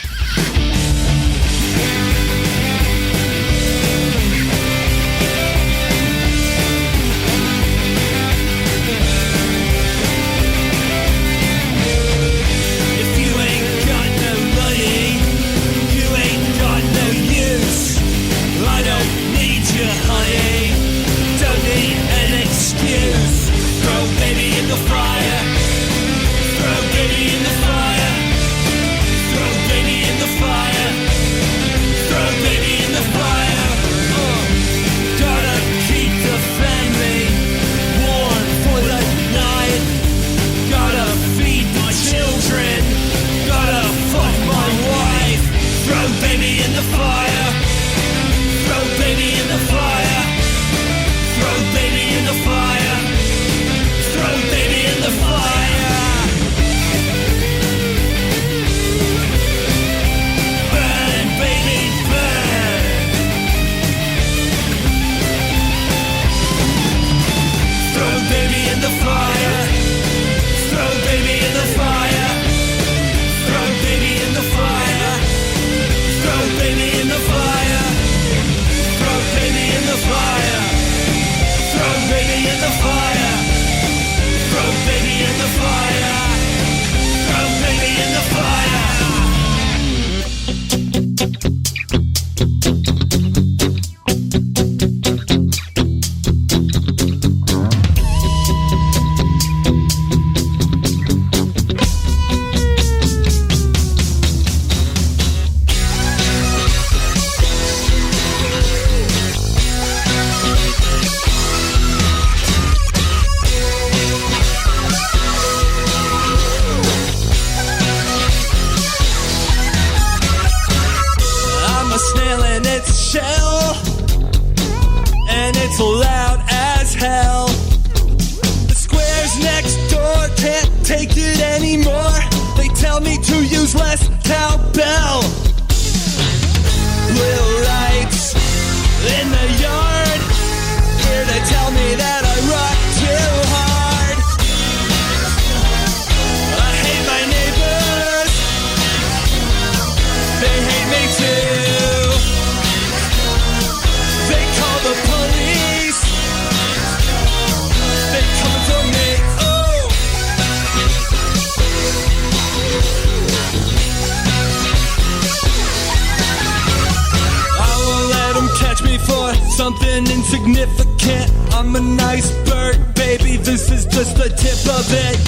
Something insignificant. I'm an iceberg, baby. This is just the tip of it.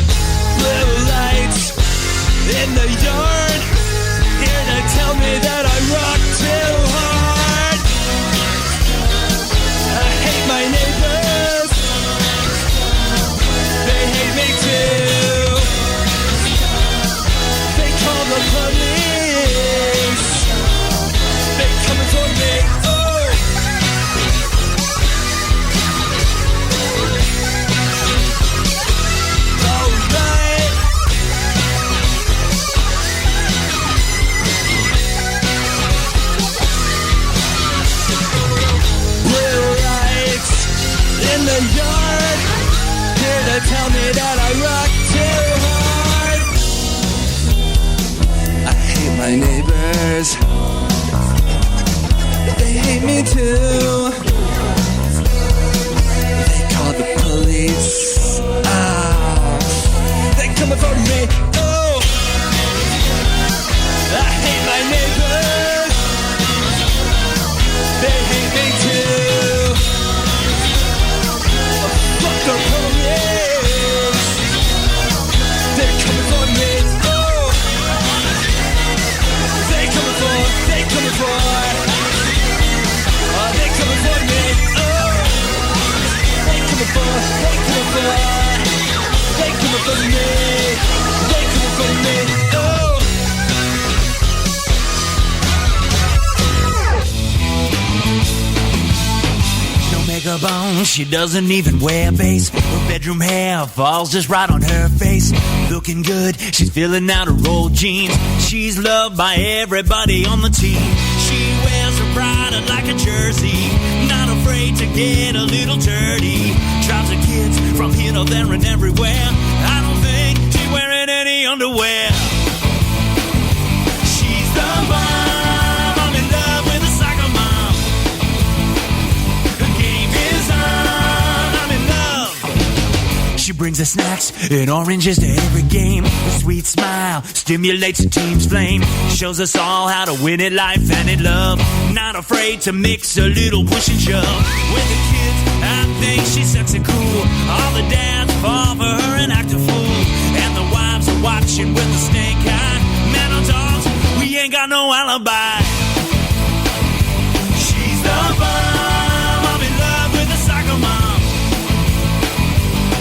Blue lights in the yard, here to tell me that I rock too hard. I hate my neighbors, they hate me too. They call the police, they coming for me. In the yard, here to tell me that I rock too hard. I hate my neighbors, they hate me too. They call the police, they coming for me. Oh, I hate my neighbors, they hate me too. Fuck the police, they're coming for me. Oh, they coming for, they coming for, they coming she doesn't even wear base. Her bedroom hair falls just right on her face. Looking good, she's filling out her old jeans. She's loved by everybody on the team. She wears her pride like a jersey, not afraid to get a little dirty. Drives her kids from here to there and everywhere. I don't think she's wearing any underwear. She's the bomb, I'm in love with a soccer mom. The game is on, I'm in love. She brings her snacks and oranges to every game. Her sweet smile stimulates the team's flame. Shows us all how to win at life and in love. Not afraid to mix a little push and shove. With the kids, I think she's sexy cool. All the dads fall for her and act a fool. And the wives are watching with the snake eye. Men or dogs, we ain't got no alibi. She's the bomb, I'm in love with a soccer mom.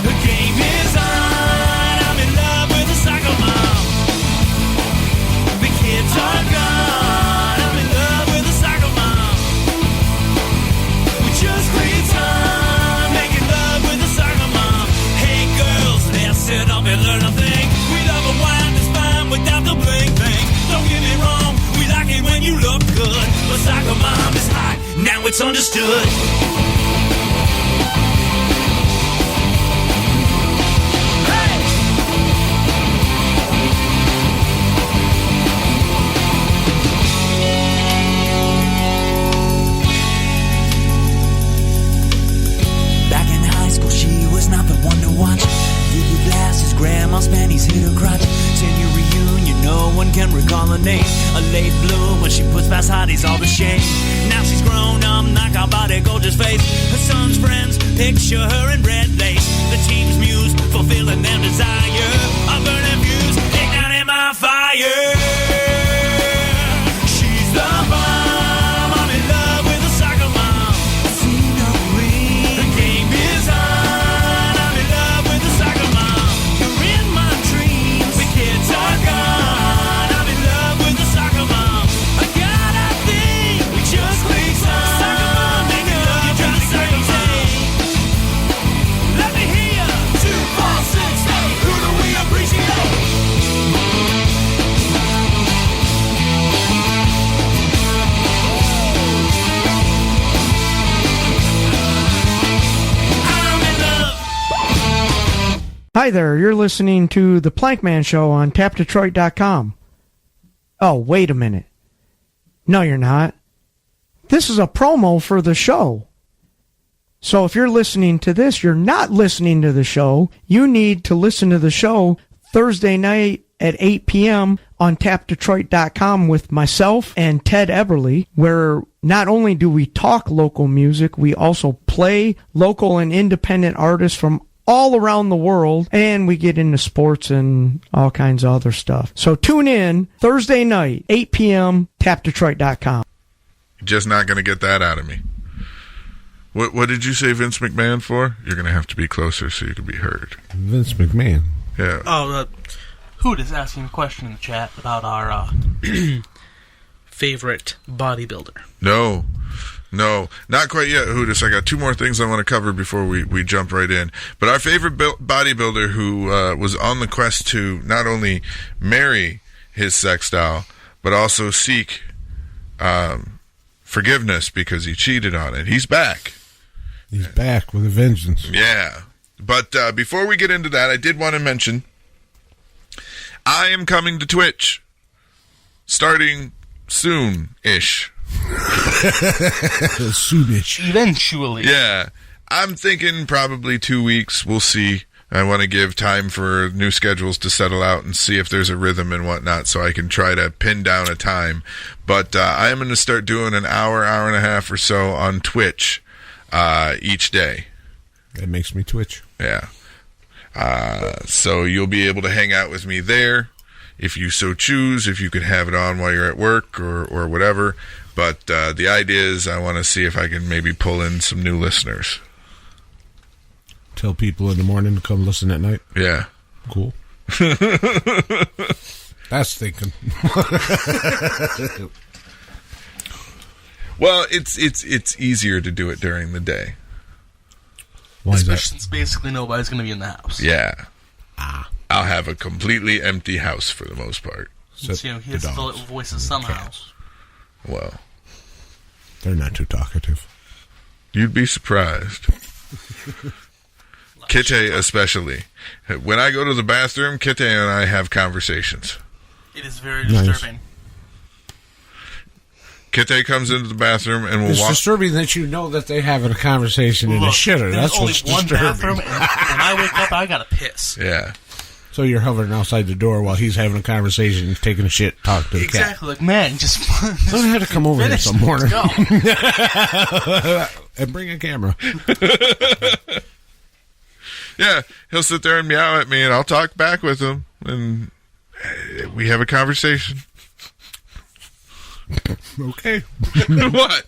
The game is on, I'm in love with a soccer mom. The kids are gone, I'm in love with a soccer mom. We just great time, making love with a soccer mom. Hey girls, let's sit up and learn a thing. We love a wine that's fine without the bling bling. Don't get me wrong, we like it when you look good. But soccer mom is hot, now it's understood. Back in high school, she was not the one to watch. Diggy glasses, grandma's panties hit her crotch. 10-year reunion, no one can recall her name. A late bloom when she puts past hotties all the shame. Now she's grown up, knock our body, gorgeous face. Her son's friends picture her in red lace. The team's muse, fulfilling their desire. A burning fuse, igniting my fire. She's the bomb, I'm in love with a soccer mom. The game is on, I'm in love with a soccer mom. You're in my dreams, the kids are gone. I'm in love with a soccer mom. I gotta think we just clicked on. Soccer mom, make love, you drive me crazy. Let me hear you. 2, 4, 6, 8. Who do we appreciate? I'm in love. Hi there, you're listening to The Plankman Show on TapDetroit.com. Oh, wait a minute. No, you're not. This is a promo for the show. So if you're listening to this, you're not listening to the show. You need to listen to the show Thursday night at 8 p.m. on TapDetroit.com with myself and Ted Eberly, where not only do we talk local music, we also play local and independent artists from all around the world, and we get into sports and all kinds of other stuff. So tune in Thursday night, 8 p.m., TapDetroit.com. Just not going to get that out of me. What did you say Vince McMahon for? You're going to have to be closer so you can be heard. Vince McMahon. Yeah. Oh, Hoot is asking a question in the chat about our favorite bodybuilder. No, not quite yet, Hootis. I got 2 more things I want to cover before we jump right in. But our favorite bodybuilder who was on the quest to not only marry his sex doll, but also seek forgiveness because he cheated on it. He's back. He's back with a vengeance. Yeah. But before we get into that, I did want to mention I am coming to Twitch starting soon-ish. Soonish. Eventually. Yeah. I'm thinking probably 2 weeks. We'll see. I want to give time for new schedules to settle out and see if there's a rhythm and whatnot so I can try to pin down a time. But I am going to start doing an hour and a half or so on Twitch each day. That makes me twitch. Yeah. So you'll be able to hang out with me there if you so choose, if you could have it on while you're at work or whatever. But the idea is I want to see if I can maybe pull in some new listeners. Tell people in the morning to come listen at night. Yeah. Cool. That's thinking. Well, it's easier to do it during the day. Why is that? Especially since basically nobody's going to be in the house. Yeah. I'll have a completely empty house for the most part. Since, you know, he has to fill it with voices somehow. Well, they're not too talkative. You'd be surprised. Kitty especially. When I go to the bathroom, Kitty and I have conversations. It is very disturbing. Kitty comes into the bathroom and will It's walk. disturbing that you know that they're having a conversation in a shitter. There's That's only what's one disturbing. bathroom, and when I wake up, I gotta piss. Yeah. So you're hovering outside the door while he's having a conversation, taking a shit, talking to the cat. Exactly. Like, man, just Don't have to come over here finish some it. morning Let's go. and bring a camera. Yeah, he'll sit there and meow at me, and I'll talk back with him, and we have a conversation. Okay. What?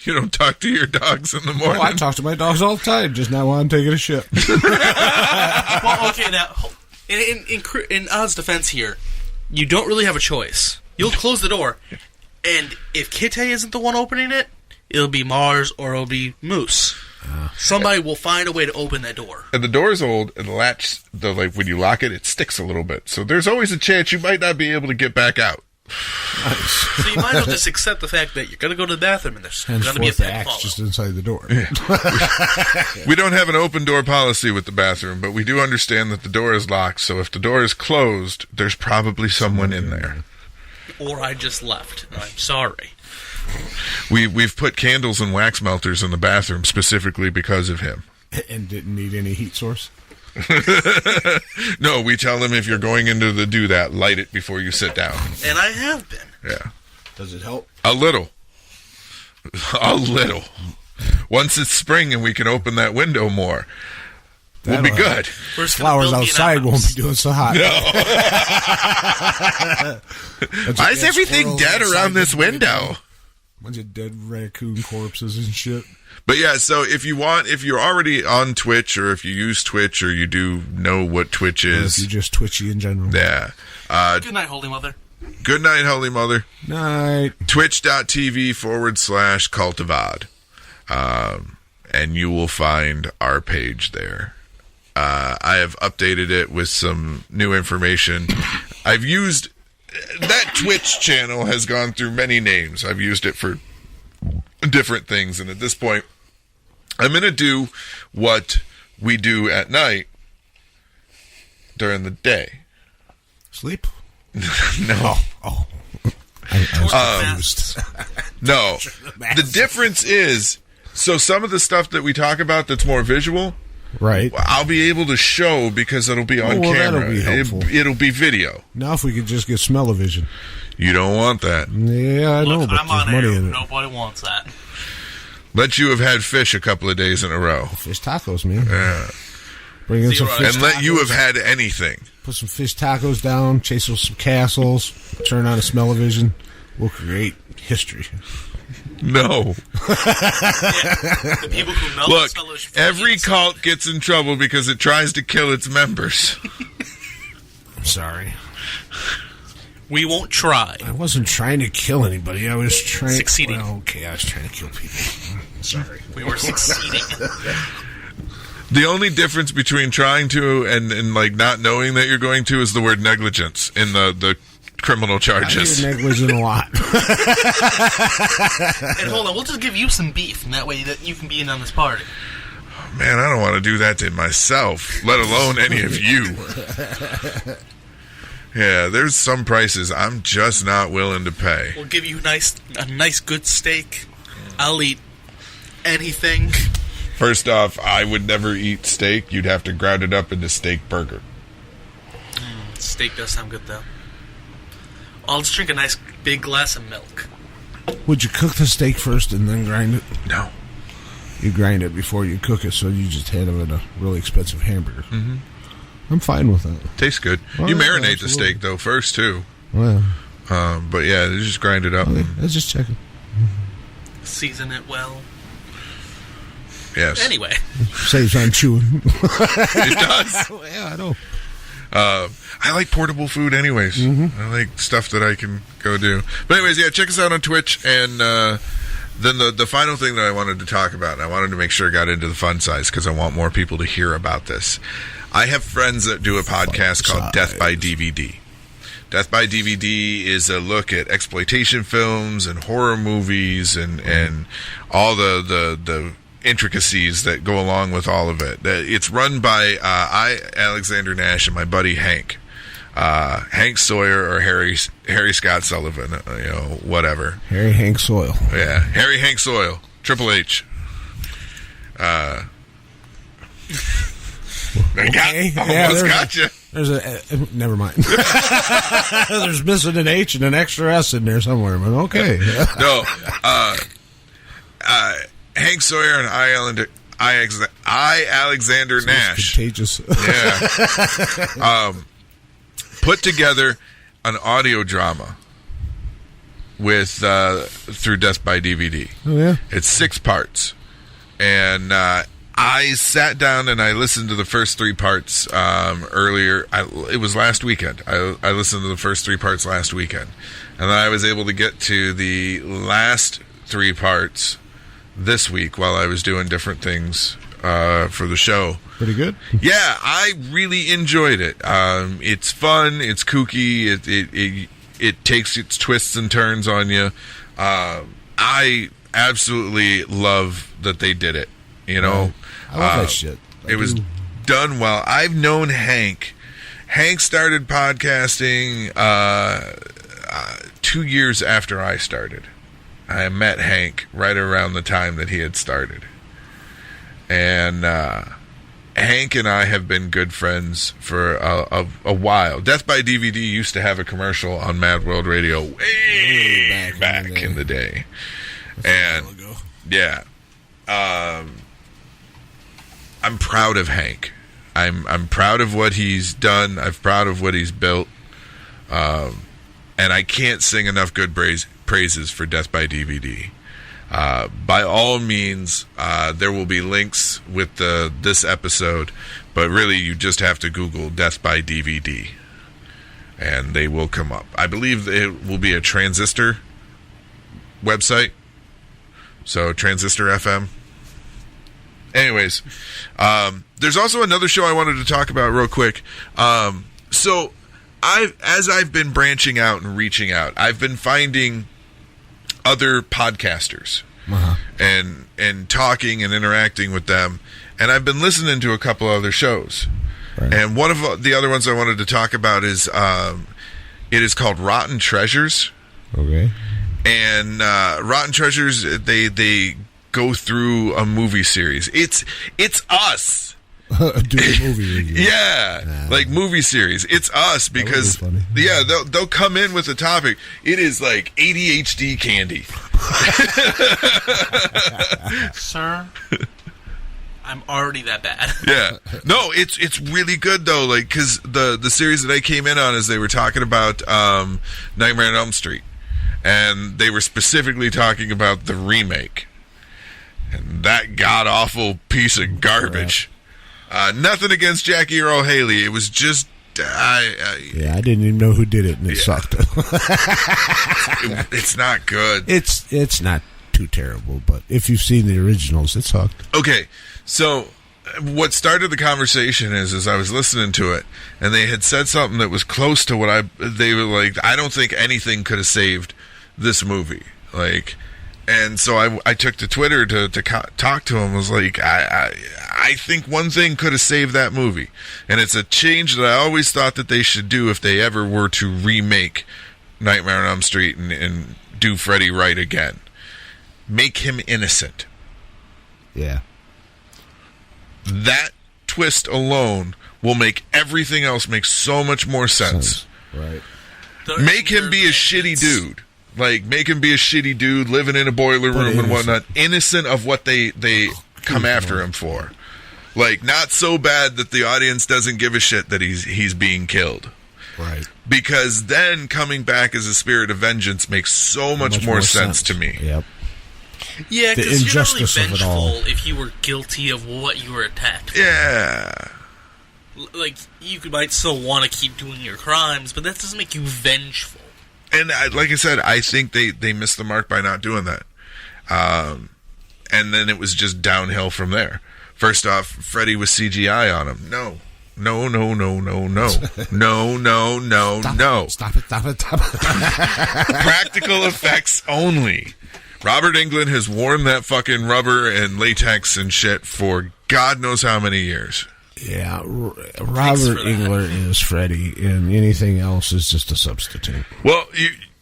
You don't talk to your dogs in the morning? Oh, I talk to my dogs all the time, just not while I'm taking a shit. Well, okay, now, in Odd's defense here, you don't really have a choice. You'll close the door, and if Kitty isn't the one opening it, it'll be Mars or it'll be Moose. Somebody will find a way to open that door. And the door's old, and the latch, when you lock it, it sticks a little bit. So there's always a chance you might not be able to get back out. So you might as well just accept the fact that you're going to go to the bathroom and there's going to be a Henceforth, the pet axe follow. just inside the door. We don't have an open door policy with the bathroom, but we do understand that the door is locked. So if the door is closed, there's probably someone in there. Or I just left. I'm sorry. We've put candles and wax melters in the bathroom specifically because of him. And didn't need any heat source. No, we tell them if you're going into the do that, light it before you sit down. And I have been. Yeah. Does it help? A little. A little. Once it's spring and we can open that window more, we'll be That'll good. We're just gonna Flowers build me an outside won't outhouse. be doing so hot. Why is everything dead around this window? Bunch of dead raccoon corpses and shit. But yeah, so if you're already on Twitch, or if you use Twitch, or you do know what Twitch Or if is, you're just twitchy in general. yeah. Good night, Holy Mother. Good night, Holy Mother. Night. Twitch.tv/Cultivad. And you will find our page there. I have updated it with some new information. I've used... That Twitch channel has gone through many names. I've used it for different things, and at this point, I'm going to do what we do at night during the day. Sleep? No. Oh. No. The difference is, so some of the stuff that we talk about that's more visual, Right. I'll be able to show because it'll be on Oh, well, camera. that'll be helpful. It'll be video. Now if we could just get smell-o-vision. You don't want that. Yeah, I know, Look, but I'm on there's air. money in it. Nobody wants that. Let you have had fish a couple of days in a row. Fish tacos, man. Yeah. Bring in some Zero. fish And let you tacos. have had anything. Put some fish tacos down, chase with some castles, turn on a smell-o-vision. We'll create history. No. The people who melt Look, the smell every cult gets in trouble because it tries to kill its members. I'm sorry. We won't try. I wasn't trying to kill anybody. I was trying... Succeeding. Well, okay, I was trying to kill people. Sorry. We were succeeding. The only difference between trying to and like not knowing that you're going to is the word negligence in the criminal I charges. hear negligent a lot. And hold on, we'll just give you some beef, and that way that you can be in on this party. Man, I don't want to do that to myself, let alone any of you. Yeah, there's some prices I'm just not willing to pay. We'll give you a nice good steak. I'll eat anything. First off, I would never eat steak. You'd have to grind it up into steak burger. Steak does sound good, though. I'll just drink a nice big glass of milk. Would you cook the steak first and then grind it? No. You grind it before you cook it, so you just had it in a really expensive hamburger. Mm-hmm. I'm fine with that. Tastes good. Oh, You yeah, marinate the absolutely. steak, though, first, too. Well, But yeah, you just grind it up. okay, let's just check it. Season it well. Yes. Anyway. Saves on chewing. It does. Yeah, I know. I like portable food anyways. I like stuff that I can go do. But anyways, yeah, check us out on Twitch and Then the final thing that I wanted to talk about, and I wanted to make sure I got into the fun size because I want more people to hear about this. I have friends that do a podcast called Death by DVD. Death by DVD is a look at exploitation films and horror movies and all the intricacies that go along with all of it. It's run by Alexander Nash, and my buddy Hank. Hank Sawyer or Harry Scott Sullivan, whatever. Harry Hank Soil. Yeah, Harry Hank Soil, Triple H. I got you. There's never mind. There's missing an H and an extra S in there somewhere, but okay. No, Hank Sawyer and I Alexander Nash. Contagious. Yeah. Put together an audio drama with through Death by DVD. Oh yeah. It's 6 parts, and I sat down and I listened to the first 3 parts earlier. It was last weekend. I listened to the first 3 parts last weekend, and then I was able to get to the last 3 parts this week while I was doing different things for the show. Pretty good. Yeah, I really enjoyed it. It's fun. It's kooky. It takes its twists and turns on you. I absolutely love that they did it. You know, I love that shit. It was done well. I've known Hank. Hank started podcasting 2 years after I started. I met Hank right around the time that he had started, and Hank and I have been good friends for a while. Death by DVD used to have a commercial on Mad World Radio way back in the day. And yeah, I'm proud of Hank. I'm proud of what he's done. I'm proud of what he's built. And I can't sing enough good praises for Death by DVD. By all means, there will be links with this episode, but really you just have to Google Death by DVD, and they will come up. I believe it will be a Transistor website, so Transistor FM. Anyways, there's also another show I wanted to talk about real quick. So as I've been branching out and reaching out, I've been finding other podcasters and talking and interacting with them, and I've been listening to a couple other shows. Right. And one of the other ones I wanted to talk about is it is called Rotten Treasures. Okay. And Rotten Treasures, they go through a movie series. It's us. Do a movie review. Yeah, like movie series. It's us because yeah, they'll come in with a topic. It is like ADHD candy. Sir, I'm already that bad. Yeah, no, it's really good though. Like because the series that I came in on is they were talking about Nightmare on Elm Street, and they were specifically talking about the remake and that god awful piece of garbage. Nothing against Jackie Earle Haley. It was just I didn't even know who did it, and it sucked. It's not good. It's not too terrible, but if you've seen the originals, it sucked. Okay, so what started the conversation is I was listening to it, and they had said something that was close to what they were like, I don't think anything could have saved this movie. Like, and so I took to Twitter to talk to him. I was like, I think one thing could have saved that movie, and it's a change that I always thought that they should do if they ever were to remake Nightmare on Elm Street and do Freddy right again. Make him innocent. Yeah. That twist alone will make everything else make so much more sense. Right. Make him be a shitty dude. Like, make him be a shitty dude living in a boiler room and whatnot. Innocent of what they come after him for. Like, not so bad that the audience doesn't give a shit that he's being killed. Right. Because then coming back as a spirit of vengeance makes so much more sense to me. Yep. Yeah, The because you're not really injustice of it all. vengeful if you were guilty of what you were attacked for. Yeah. Like, you might still want to keep doing your crimes, but that doesn't make you vengeful. And like I said, I think they missed the mark by not doing that. And then it was just downhill from there. First off, Freddy was CGI on him. No. No. Stop it. Practical effects only. Robert Englund has worn that fucking rubber and latex and shit for God knows how many years. Yeah, Robert Englund is Freddy, and anything else is just a substitute. Well,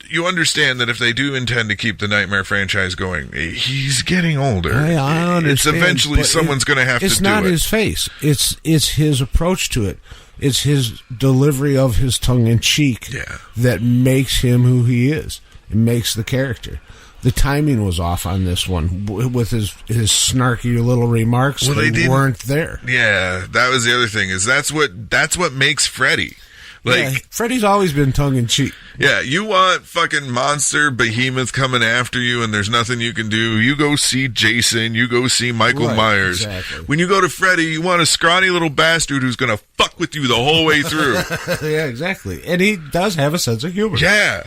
you understand that if they do intend to keep the Nightmare franchise going, he's getting older. I understand. It's eventually someone's going to have to do it. It's not his face. It's his approach to it. It's his delivery of his tongue-in-cheek that makes him who he is. It makes the character. The timing was off on this one with his snarky little remarks. Well, they weren't there. Yeah, that was the other thing. Is that's what makes Freddy. Like Freddy's always been tongue in cheek. Yeah, you want fucking monster behemoth coming after you, and there's nothing you can do. You go see Jason. You go see Michael Myers. Exactly. When you go to Freddy, you want a scrawny little bastard who's gonna fuck with you the whole way through. Yeah, exactly. And he does have a sense of humor. Yeah.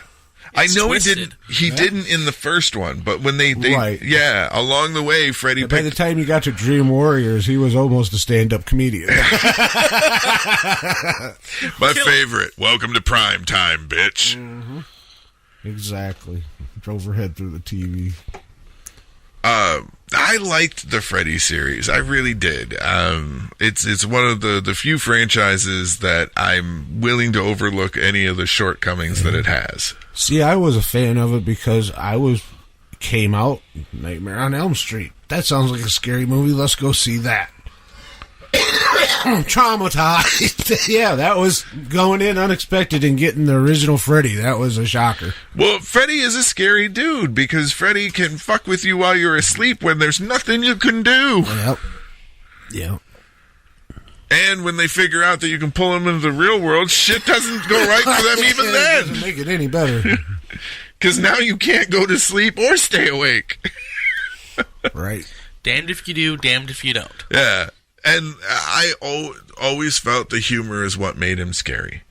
It's I know twisted. he didn't in the first one, but when they along the way, Freddy By the time you got to Dream Warriors, he was almost a stand-up comedian. My favorite. Welcome to prime time, bitch. Mm-hmm. Exactly. Drove her head through the TV. I liked the Freddy series. I really did. It's one of the few franchises that I'm willing to overlook any of the shortcomings that it has. See, I was a fan of it because came out Nightmare on Elm Street. That sounds like a scary movie. Let's go see that. Traumatized. Yeah, that was going in unexpected and getting the original Freddy. That was a shocker. Well, Freddy is a scary dude because Freddy can fuck with you while you're asleep when there's nothing you can do. Yep. And when they figure out that you can pull them into the real world, shit doesn't go right for them even then. It doesn't make it any better. Because now you can't go to sleep or stay awake. Right. Damned if you do, damned if you don't. Yeah. And I always felt the humor is what made him scary.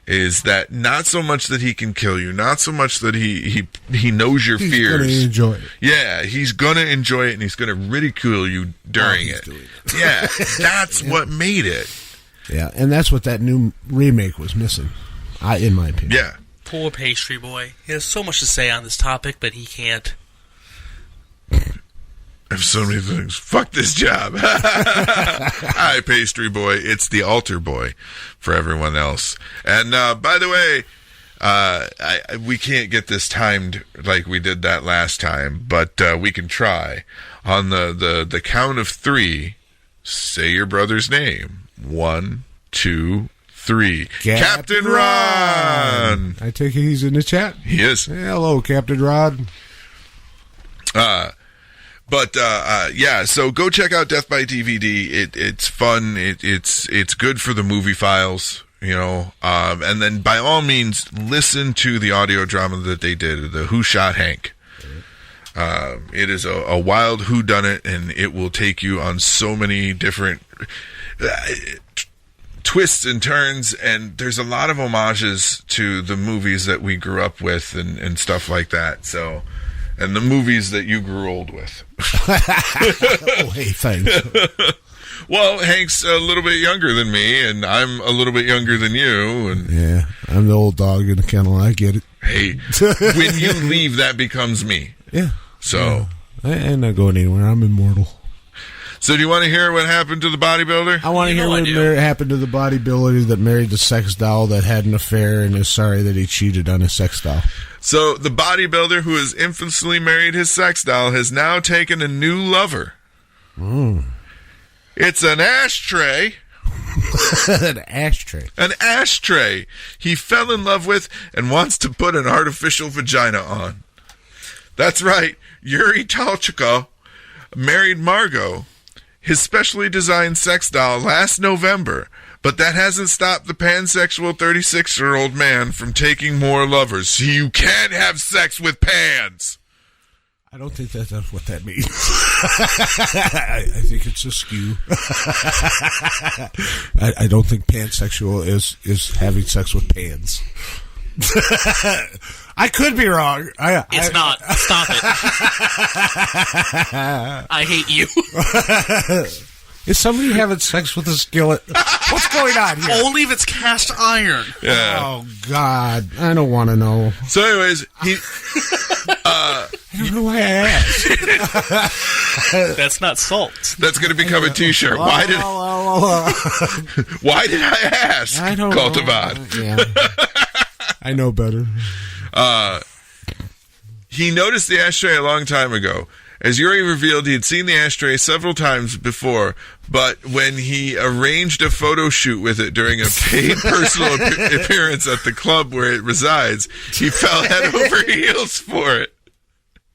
Is that not so much that he can kill you, not so much that he knows your fears. He's going to enjoy it. Yeah, he's going to enjoy it, and he's going to ridicule you during it. Yeah, that's what made it. Yeah, and that's what that new remake was missing, in my opinion. Yeah. Poor Pastry Boy. He has so much to say on this topic, but he can't. I have so many things. Fuck this job. Hi, Pastry Boy. It's the Altar Boy for everyone else. And by the way, we can't get this timed like we did that last time, but we can try. On the count of 3, say your brother's name. 1, 2, 3. Captain Ron! I take it he's in the chat? He is. Hey, hello, Captain Rod. But yeah, so go check out Death by DVD. It's fun. It's good for the movie files, you know. And then by all means, listen to the audio drama that they did, the Who Shot Hank. It is a wild whodunit, and it will take you on so many different twists and turns. And there's a lot of homages to the movies that we grew up with and stuff like that. So. And the movies that you grew old with. Oh, hey, thanks. Well, Hank's a little bit younger than me, and I'm a little bit younger than you. And yeah, I'm the old dog in the kennel. I get it. Hey, when you leave, that becomes me. Yeah. So I'm not going anywhere. I'm immortal. So do you want to hear what happened to the bodybuilder? I want to hear what happened to the bodybuilder that married the sex doll that had an affair and is sorry that he cheated on his sex doll. So the bodybuilder who has infamously married his sex doll has now taken a new lover. It's an ashtray. An ashtray. An ashtray he fell in love with and wants to put an artificial vagina on. That's right. Yuri Talchiko married Margot, his specially designed sex doll, last November, but that hasn't stopped the pansexual 36-year-old man from taking more lovers. So you can't have sex with pans. I don't think that's what that means. I think it's a skew. I don't think pansexual is having sex with pans. I could be wrong. It's not. Stop it. I hate you. Is somebody having sex with a skillet? What's going on here? Only if it's cast iron. Yeah. Oh, God. I don't want to know. So, anyways, I don't know why I asked. That's not salt. that's going to become a T-shirt. Why did I ask? I don't Cultivad. know. Yeah. I know better. He noticed the ashtray a long time ago. As Yuri revealed, he had seen the ashtray several times before, but when he arranged a photo shoot with it during a paid personal appearance at the club where it resides, he fell head over heels for it.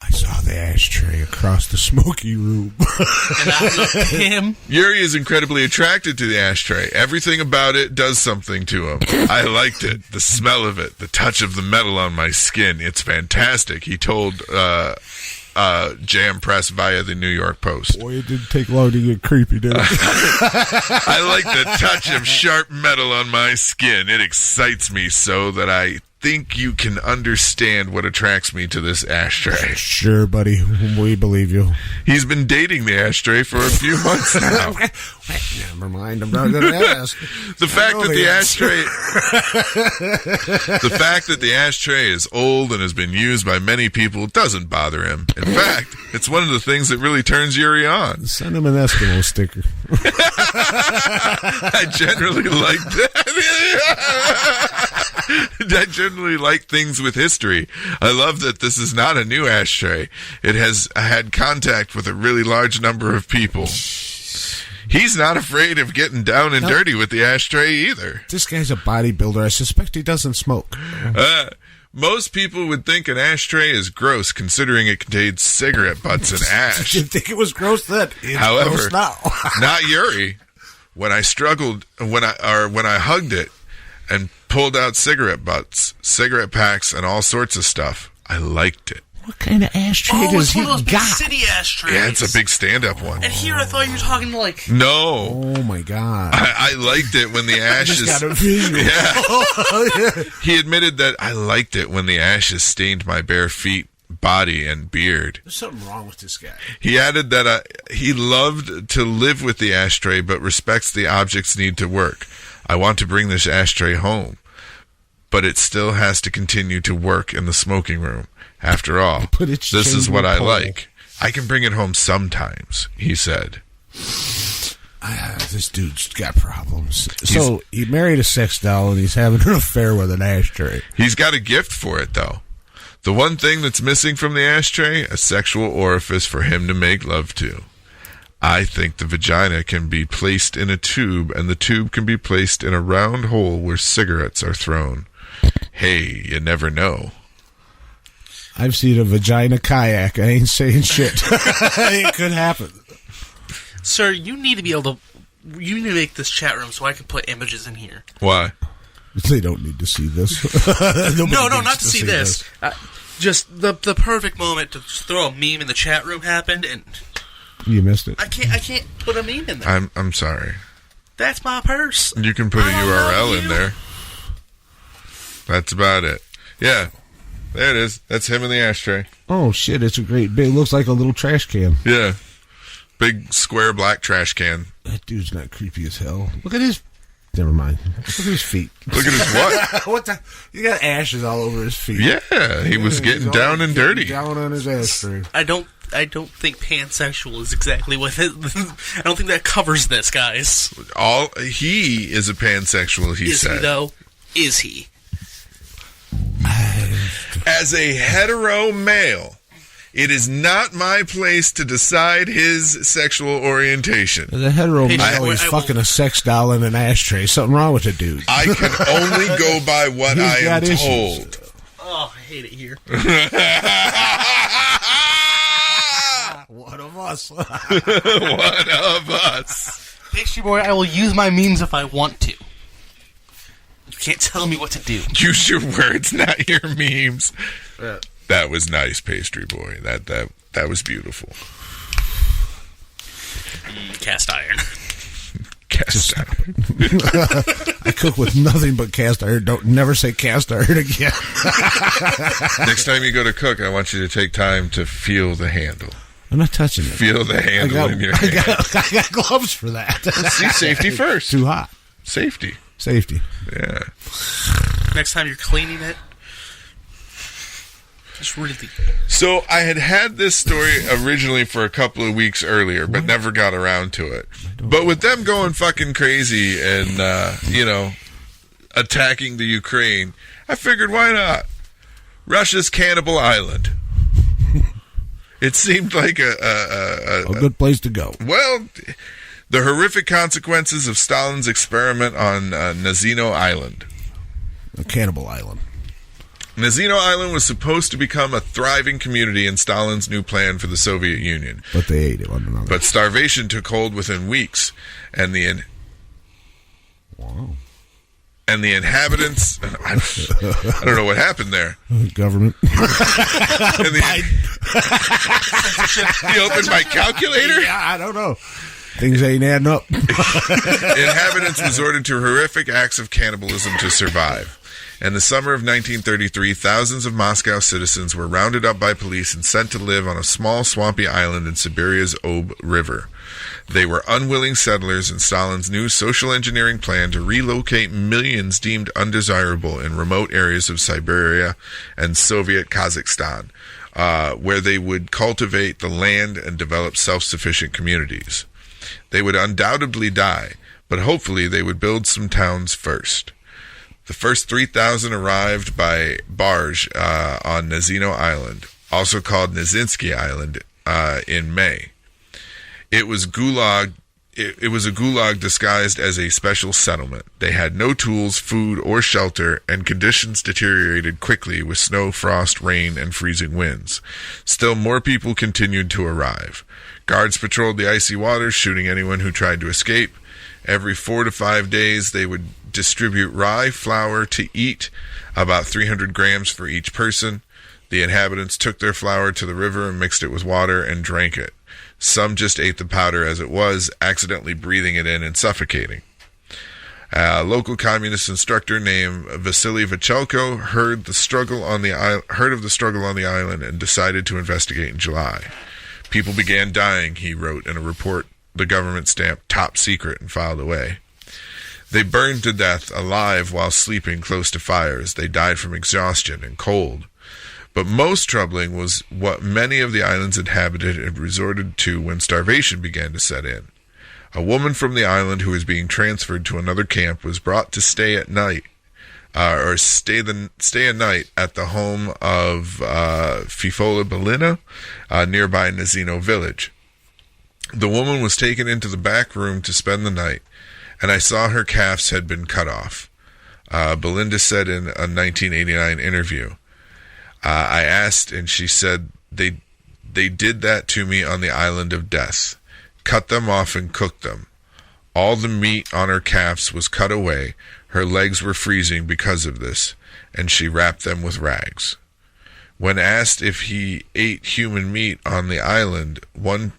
I saw the ashtray across the smoky room. And I looked at him. Yuri is incredibly attracted to the ashtray. Everything about it does something to him. I liked it. The smell of it. The touch of the metal on my skin. It's fantastic, he told Jam Press via the New York Post. Boy, it didn't take long to get creepy, did it? I like the touch of sharp metal on my skin. It excites me so that I think you can understand what attracts me to this ashtray. Sure, buddy. We believe you. He's been dating the ashtray for a few months now. Never mind. I'm not going to ask. The fact that the ashtray is old and has been used by many people doesn't bother him. In fact, it's one of the things that really turns Yuri on. Send him an Eskimo sticker. I generally like that. I generally like things with history. I love that this is not a new ashtray. It has had contact with a really large number of people. He's not afraid of getting down and dirty with the ashtray either. This guy's a bodybuilder. I suspect he doesn't smoke. Most people would think an ashtray is gross, considering it contains cigarette butts and ash. Didn't think it was gross then. It's However, gross now. not Yuri. When I hugged it and pulled out cigarette butts, cigarette packs, and all sorts of stuff, I liked it. What kind of ashtray Oh, does it's he one of those big got? city ashtrays. Yeah, it's a big stand-up one. And here I thought you were talking like... No. Oh, my God. I liked it when the ashes... Just got a visual. Yeah. He admitted that I liked it when the ashes stained my bare feet, body, and beard. There's something wrong with this guy. He added that he loved to live with the ashtray, but respects the object's need to work. I want to bring this ashtray home, but it still has to continue to work in the smoking room. After all, But it's this is what I pole. like. I can bring it home sometimes, he said. This dude's got problems. So he married a sex doll and he's having an affair with an ashtray. He's got a gift for it, though. The one thing that's missing from the ashtray, a sexual orifice for him to make love to. I think the vagina can be placed in a tube, and the tube can be placed in a round hole where cigarettes are thrown. Hey, you never know. I've seen a vagina kayak. I ain't saying shit. It could happen. Sir, you need to be able to... You need to make this chat room so I can put images in here. Why? They don't need to see this. No, not to see this. Just the perfect moment to just throw a meme in the chat room happened, and You missed it. I can't put a meme in there. I'm sorry. That's my purse. You can put a I don't URL know in you. there. That's about it. Yeah. There it is. That's him in the ashtray. Oh, shit. It's a great big... Looks like a little trash can. Yeah. Big square black trash can. That dude's not creepy as hell. Look at his... Never mind. Look at his feet. Look at his what? What the... You got ashes all over his feet. Yeah, he was getting He's down and dirty. Down on his ashtray. I don't think pansexual is exactly what it, I don't think that covers this, guys. He is a pansexual, he Is said. he, though? Is he? As a hetero male, it is not my place to decide his sexual orientation. As a hetero Hey, male, he's I will- fucking a sex doll in an ashtray. Something wrong with the dude. I can only go by what He's I am got issues. told. Oh, I hate it here. One of us. One of us. Pastry Boy, I will use my memes if I want to. You can't tell me what to do. Use your words, not your memes. That was nice, Pastry Boy. That was beautiful. Cast iron. Cast iron. I cook with nothing but cast iron. Don't never say cast iron again. Next time you go to cook, I want you to take time to feel the handle. I'm not touching it. Feel the handle in your hand. I got gloves for that. See, safety first. Too hot. Safety. Yeah. Next time you're cleaning it, just really. So I had this story originally for a couple of weeks earlier, but never got around to it. But with them going fucking crazy and, attacking the Ukraine, I figured, why not? Russia's Cannibal Island. It seemed like a good place to go. Well, the horrific consequences of Stalin's experiment on Nazino Island. Cannibal Island. Nazino Island was supposed to become a thriving community in Stalin's new plan for the Soviet Union. But they ate it one another. But starvation took hold within weeks, and the inhabitants. I don't know what happened there. Government. He opened my calculator? Yeah, I don't know. Things ain't adding up. Inhabitants resorted to horrific acts of cannibalism to survive. In the summer of 1933, thousands of Moscow citizens were rounded up by police and sent to live on a small swampy island in Siberia's Ob River. They were unwilling settlers in Stalin's new social engineering plan to relocate millions deemed undesirable in remote areas of Siberia and Soviet Kazakhstan, where they would cultivate the land and develop self-sufficient communities. They would undoubtedly die, but hopefully they would build some towns first. The first 3,000 arrived by barge on Nazino Island, also called Nazinsky Island, in May. It was a gulag disguised as a special settlement. They had no tools, food, or shelter, and conditions deteriorated quickly with snow, frost, rain, and freezing winds. Still, more people continued to arrive. Guards patrolled the icy waters, shooting anyone who tried to escape. Every 4 to 5 days, they would distribute rye flour to eat, about 300 grams for each person. The inhabitants took their flour to the river and mixed it with water and drank it. Some just ate the powder as it was, accidentally breathing it in and suffocating. A local communist instructor named Vasily Vachelko heard of the struggle on the island and decided to investigate in July. People began dying, he wrote in a report the government stamped top secret and filed away. They burned to death alive while sleeping close to fires. They died from exhaustion and cold. But most troubling was what many of the island's inhabitants had resorted to when starvation began to set in. A woman from the island who was being transferred to another camp was brought to stay a night at the home of Fifola Belina, nearby Nazino village. The woman was taken into the back room to spend the night, and I saw her calves had been cut off. Belinda said in a 1989 interview. I asked, and she said, they did that to me on the island of death. Cut them off and cooked them. All the meat on her calves was cut away. Her legs were freezing because of this, and she wrapped them with rags. When asked if he ate human meat on the island, one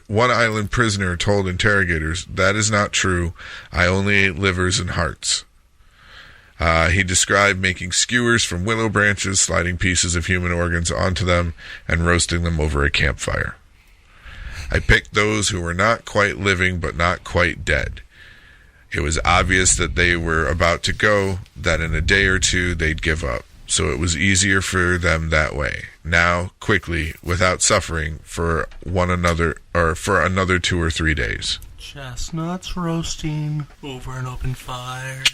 island prisoner told interrogators, "That is not true. I only ate livers and hearts." He described making skewers from willow branches, sliding pieces of human organs onto them, and roasting them over a campfire. I picked those who were not quite living but not quite dead. It was obvious that they were about to go, that in a day or two they'd give up, so it was easier for them that way. Now, quickly, without suffering for one another, or for another 2 or 3 days. Chestnuts roasting over an open fire.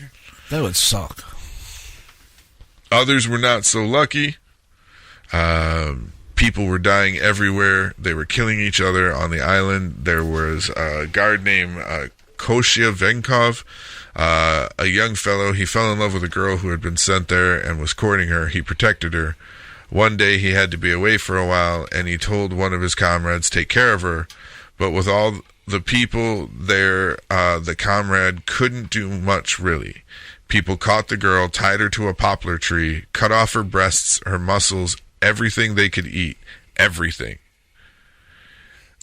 That would suck. Others were not so lucky. People were dying everywhere. They were killing each other on the island. There was a guard named Koshia Venkov, a young fellow. He fell in love with a girl who had been sent there and was courting her. He protected her. One day he had to be away for a while, and he told one of his comrades, take care of her. But with all the people there, the comrade couldn't do much, really. People caught the girl, tied her to a poplar tree, cut off her breasts, her muscles, everything they could eat. Everything.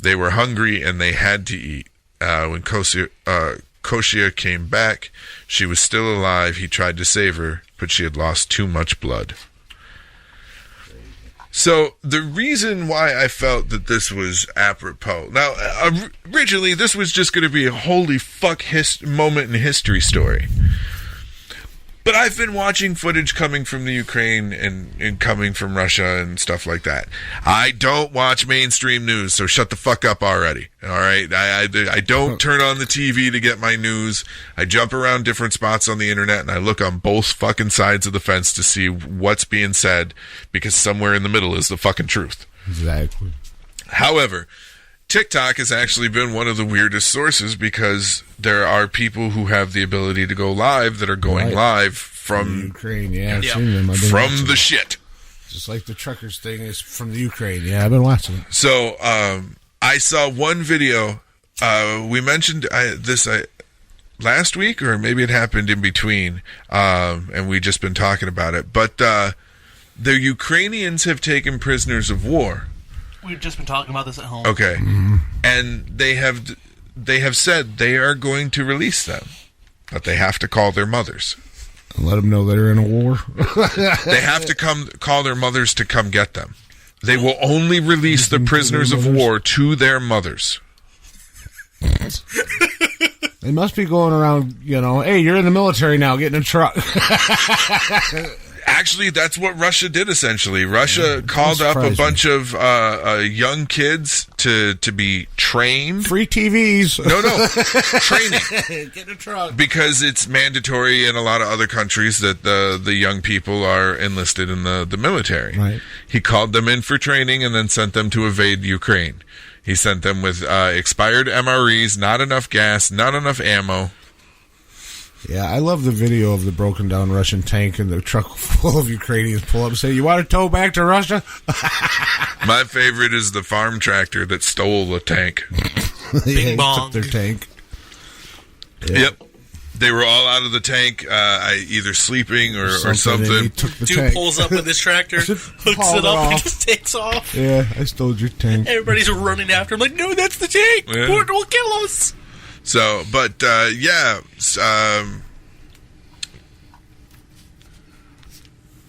They were hungry and they had to eat. When Koshia Koshia came back. She was still alive. He tried to save her, but she had lost too much blood. So the reason why I felt that this was apropos. Now, originally this was just going to be a holy fuck moment in history story. But I've been watching footage coming from the Ukraine and coming from Russia and stuff like that. I don't watch mainstream news, so shut the fuck up already. All right? I don't turn on the TV to get my news. I jump around different spots on the internet, and I look on both fucking sides of the fence to see what's being said, because somewhere in the middle is the fucking truth. Exactly. However, TikTok has actually been one of the weirdest sources, because there are people who have the ability to go live that are going live from Ukraine. Yeah, I've seen them. I've been from watching the it. shit. Just like the truckers thing is from the Ukraine. Yeah, I've been watching it. So I saw one video. We mentioned this last week, or maybe it happened in between, and we just been talking about it. But the Ukrainians have taken prisoners of war. We've just been talking about this at home. Okay. And they have said they are going to release them, but they have to call their mothers. Let them know they're in a war. They have to call their mothers to come get them. They will only release the prisoners of war to their mothers. They must be going around, hey, you're in the military now, get in a truck. Actually, that's what Russia did, essentially. Russia called up a bunch of young kids to be trained. Free TVs. No, training. Get in a truck. Because it's mandatory in a lot of other countries that the young people are enlisted in the military. Right. He called them in for training and then sent them to invade Ukraine. He sent them with expired MREs, not enough gas, not enough ammo. Yeah, I love the video of the broken down Russian tank and the truck full of Ukrainians pull up and say, "You want to tow back to Russia?" My favorite is the farm tractor that stole the tank. Bing bong. Took their tank. Yep. They were all out of the tank, either sleeping or something. He took the Dude tank. pulls up with his tractor, hooks Hauled it up, off. and just takes off. Yeah, I stole your tank. Everybody's running after him like, no, that's the tank. Yeah. It will kill us. So, but,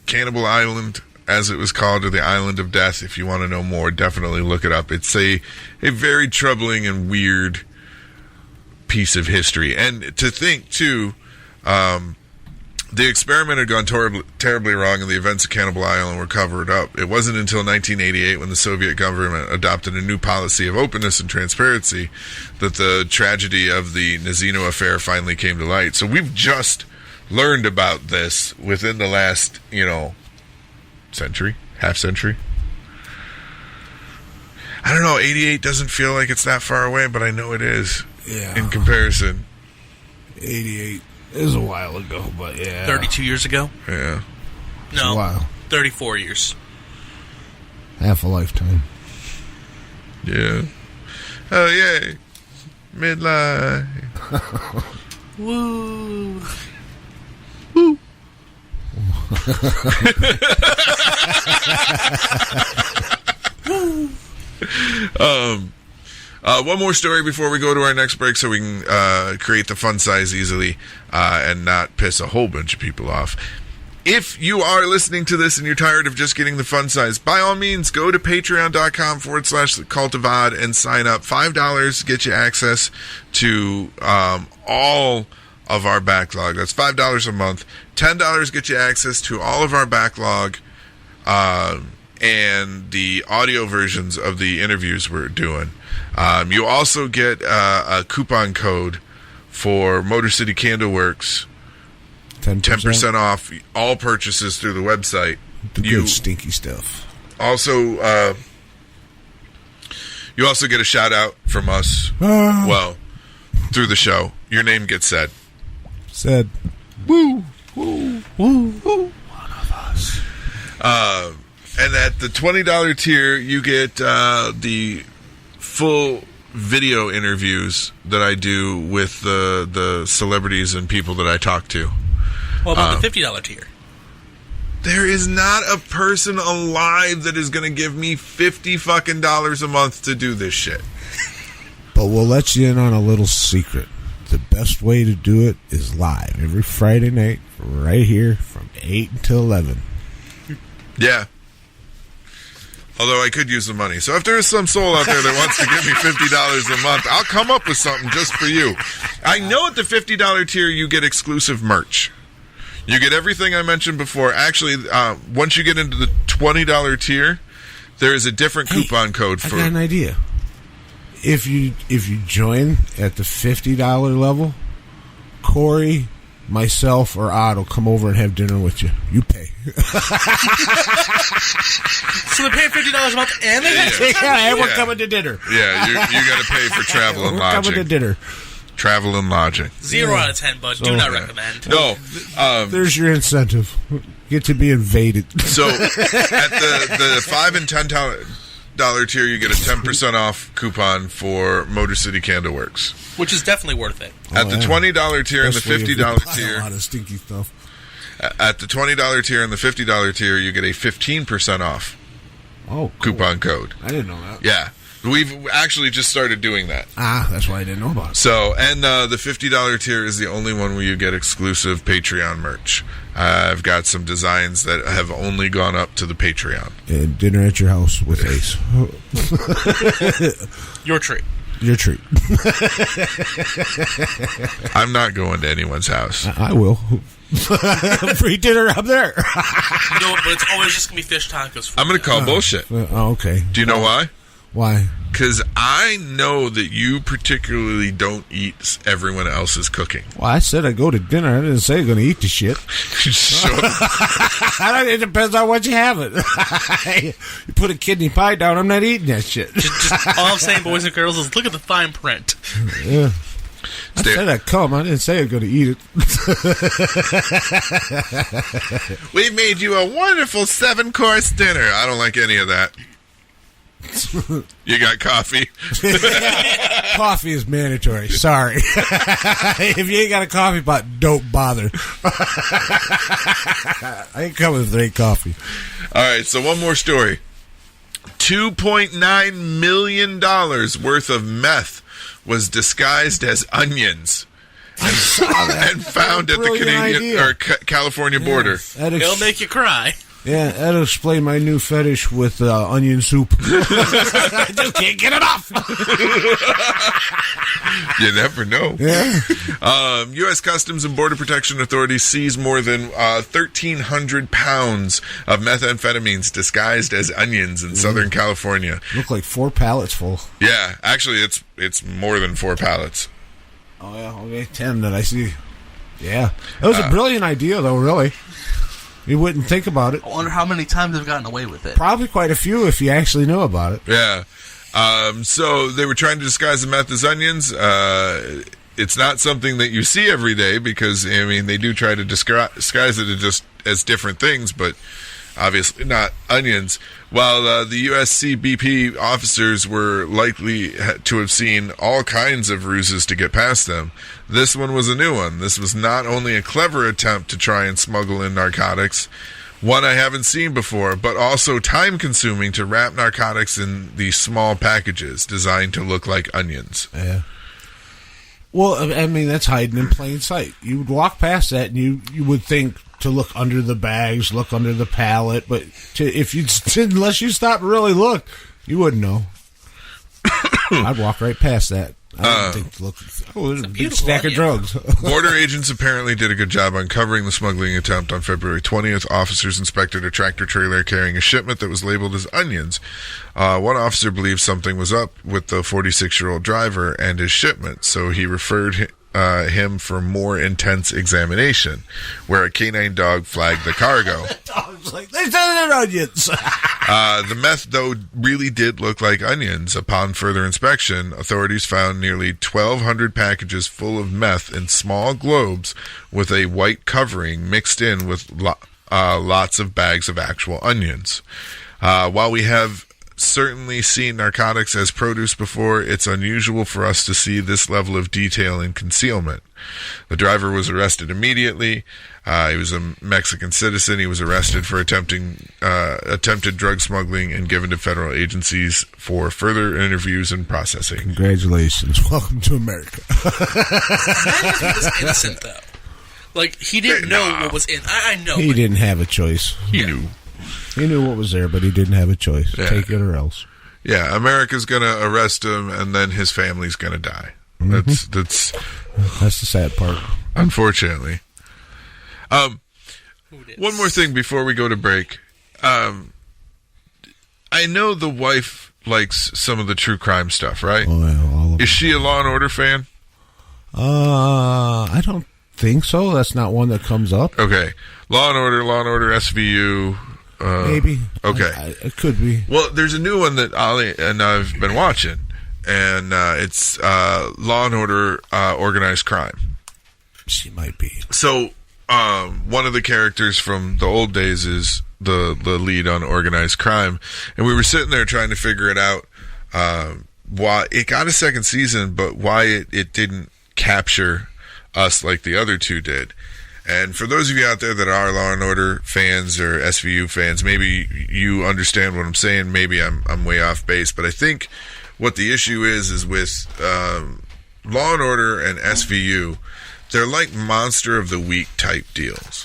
Cannibal Island, as it was called, or the Island of Death, if you want to know more, definitely look it up. It's a very troubling and weird piece of history. And to think, too, the experiment had gone terribly wrong, and the events of Cannibal Island were covered up. It wasn't until 1988, when the Soviet government adopted a new policy of openness and transparency, that the tragedy of the Nazino affair finally came to light. So we've just learned about this within the last, century, half century. I don't know, 88 doesn't feel like it's that far away, but I know it is. Yeah. In comparison. 88 is a while ago, but yeah. 32 years ago? Yeah. No. Wow. 34 years. Half a lifetime. Yeah. Oh, yay. Midlife. Woo. Woo. One more story before we go to our next break, so we can create the fun size easily and not piss a whole bunch of people off. If you are listening to this and you're tired of just getting the fun size, by all means, go to patreon.com/cultovod and sign up. $5 get you access to all of our backlog. That's $5 a month. $10 get you access to all of our backlog and the audio versions of the interviews we're doing. You also get a coupon code for Motor City Candleworks. 10% off all purchases through the website. The good stinky stuff. Also, you also get a shout out from us. Well, through the show, your name gets said. Said. Woo, woo, woo, woo. One of us. And at the $20 tier, you get the full video interviews that I do with the celebrities and people that I talk to. What about the $50 tier? There is not a person alive that is going to give me $50 fucking a month to do this shit. But we'll let you in on a little secret. the best way to do it is live every Friday night, right here from 8 until 11. Yeah. Although I could use the money. So if there is some soul out there that wants to give me $50 a month, I'll come up with something just for you. I know at the $50 tier you get exclusive merch. You get everything I mentioned before. Actually, once you get into the $20 tier, there is a different coupon code for... I got an idea. If you join at the $50 level, Corey, myself, or Odd will come over and have dinner with you. You pay. So they're paying $50 a month and they have and we're coming to dinner. Yeah, you got to pay for travel and lodging. We're coming to dinner. Travel and lodging. 0 out of 10, bud. Do not recommend. No. There's your incentive. Get to be invaded. So at the $5 and $10 tier, you get a 10% off coupon for Motor City Candle Works. Which is definitely worth it. At the $20 tier and the $50 tier... A lot of stinky stuff. At the $20 tier and the $50 tier, you get a 15% off coupon code. I didn't know that. Yeah. We've actually just started doing that. That's why I didn't know about it. So, and the $50 tier is the only one where you get exclusive Patreon merch. I've got some designs that have only gone up to the Patreon. And dinner at your house with Ace. Your treat. Your treat. I'm not going to anyone's house. I will. Free dinner up there. No, but it's always just going to be fish tacos. I'm going to call bullshit. Okay. Do you know why? Why? Because I know that you particularly don't eat everyone else's cooking. Well, I said I go to dinner. I didn't say I'm going to eat the shit. It depends on what you have it. You put a kidney pie down, I'm not eating that shit. Just all I'm saying, boys and girls, is look at the fine print. Yeah. I said I'd come. I didn't say I'm going to eat it. We've made you a wonderful 7-course dinner. I don't like any of that. You got coffee? Coffee is mandatory. Sorry. If you ain't got a coffee pot, don't bother. I ain't coming if there ain't coffee. All right, so one more story. $2.9 million worth of meth was disguised as onions and found at the Canadian or California border. It'll make you cry. Yeah, that'll explain my new fetish with onion soup. I just can't get it off. You never know. Yeah. U.S. Customs and Border Protection Authorities seized more than 1,300 pounds of methamphetamines disguised as onions in Southern California. Look like 4 pallets full. Yeah, actually, it's more than 4 pallets. Oh, yeah, okay, 10 that I see. Yeah. That was a brilliant idea, though, really. You wouldn't think about it. I wonder how many times they've gotten away with it. Probably quite a few if you actually knew about it. Yeah. So they were trying to disguise the meth as onions. It's not something that you see every day because, I mean, they do try to disguise it as different things, but obviously not onions. While the USCBP officers were likely to have seen all kinds of ruses to get past them, this one was a new one. This was not only a clever attempt to try and smuggle in narcotics, one I haven't seen before, but also time-consuming to wrap narcotics in these small packages designed to look like onions. Yeah. Well, I mean, that's hiding in plain sight. You would walk past that and you would think to look under the bags, look under the pallet, but unless you stop and really look, you wouldn't know. I'd walk right past that. I didn't think, there's a big stack of drugs. Border agents apparently did a good job uncovering the smuggling attempt. On February 20th, officers inspected a tractor-trailer carrying a shipment that was labeled as onions. One officer believed something was up with the 46-year-old driver and his shipment, so he referred him for more intense examination, where a canine dog flagged the cargo. The dog's like, they're onions. The meth, though, really did look like onions. Upon further inspection, authorities found nearly 1,200 packages full of meth in small globes with a white covering mixed in with lots of bags of actual onions. While we have certainly seen narcotics as produce before, it's unusual for us to see this level of detail and concealment. The driver was arrested immediately. He was a Mexican citizen. He was arrested for attempted drug smuggling and given to federal agencies for further interviews and processing. Congratulations. Welcome to America. Imagine if he was innocent, though. Like, he didn't know what was in. I know. He didn't have a choice. He knew. He knew what was there, but he didn't have a choice. Yeah. Take it or else. Yeah, America's going to arrest him, and then his family's going to die. Mm-hmm. That's the sad part. Unfortunately. One more thing before we go to break. I know the wife likes some of the true crime stuff, right? Oh, yeah, all of Is she a Law and Order fan? I don't think so. That's not one that comes up. Okay. Law and Order SVU. Maybe. Okay. It could be. Well, there's a new one that Ollie and I've been watching, and it's Law and Order Organized Crime. She might be. So, one of the characters from the old days is the lead on Organized Crime, and we were sitting there trying to figure it out, why it got a second season, but why it didn't capture us like the other two did. And for those of you out there that are Law and Order fans or SVU fans, maybe you understand what I'm saying. Maybe I'm way off base, but I think what the issue is with Law and Order and SVU, they're like monster of the week type deals.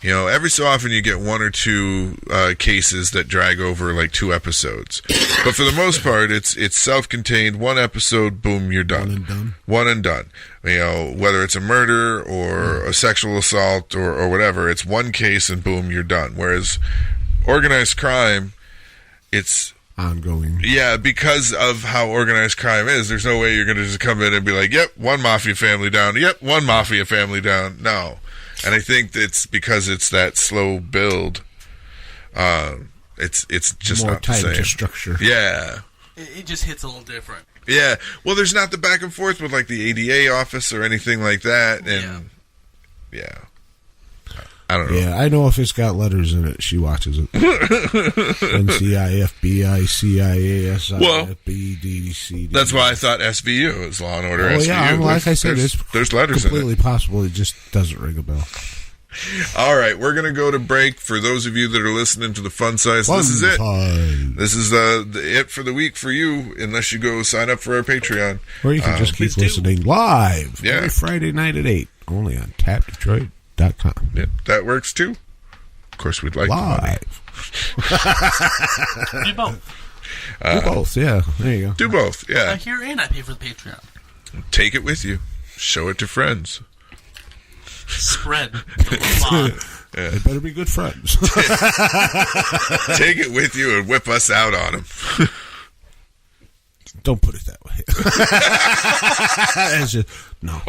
You know, every so often you get one or two cases that drag over like 2 episodes. But for the most part, it's self-contained. 1 episode, boom, you're done. One and done. You know, whether it's a murder or a sexual assault or whatever, it's one case and boom, you're done. Whereas Organized Crime, it's ongoing. Yeah, because of how organized crime is, there's no way you're going to just come in and be like, yep, one mafia family down. Yep, one mafia family down. No. And I think it's because it's that slow build. It's just more not the tied same. to structure. Yeah. It just hits a little different. Yeah. Well, there's not the back and forth with like the ADA office or anything like that. And yeah. I don't know. Yeah, I know if it's got letters in it, she watches it. NCIFBICIASIFBDC. That's why I thought SVU is Law and Order. Oh, SVU. yeah, like I said, there's letters in it. completely possible. It just doesn't ring a bell. All right, we're going to go to break. For those of you that are listening to the Fun Size, this is it. This is it for the week for you, unless you go sign up for our Patreon. Or you can just keep listening live Yeah. every Friday night at 8, only on TapDetroit.com. Yeah, that works too. Of course, we'd like live. Do both. Do both, yeah. There you go. Do both, yeah. I hear and I pay for the Patreon. Take it with you. Show it to friends. Spread. Yeah. They better be good friends. Take it with you and whip us out on them. Don't put it that way. It's just, no.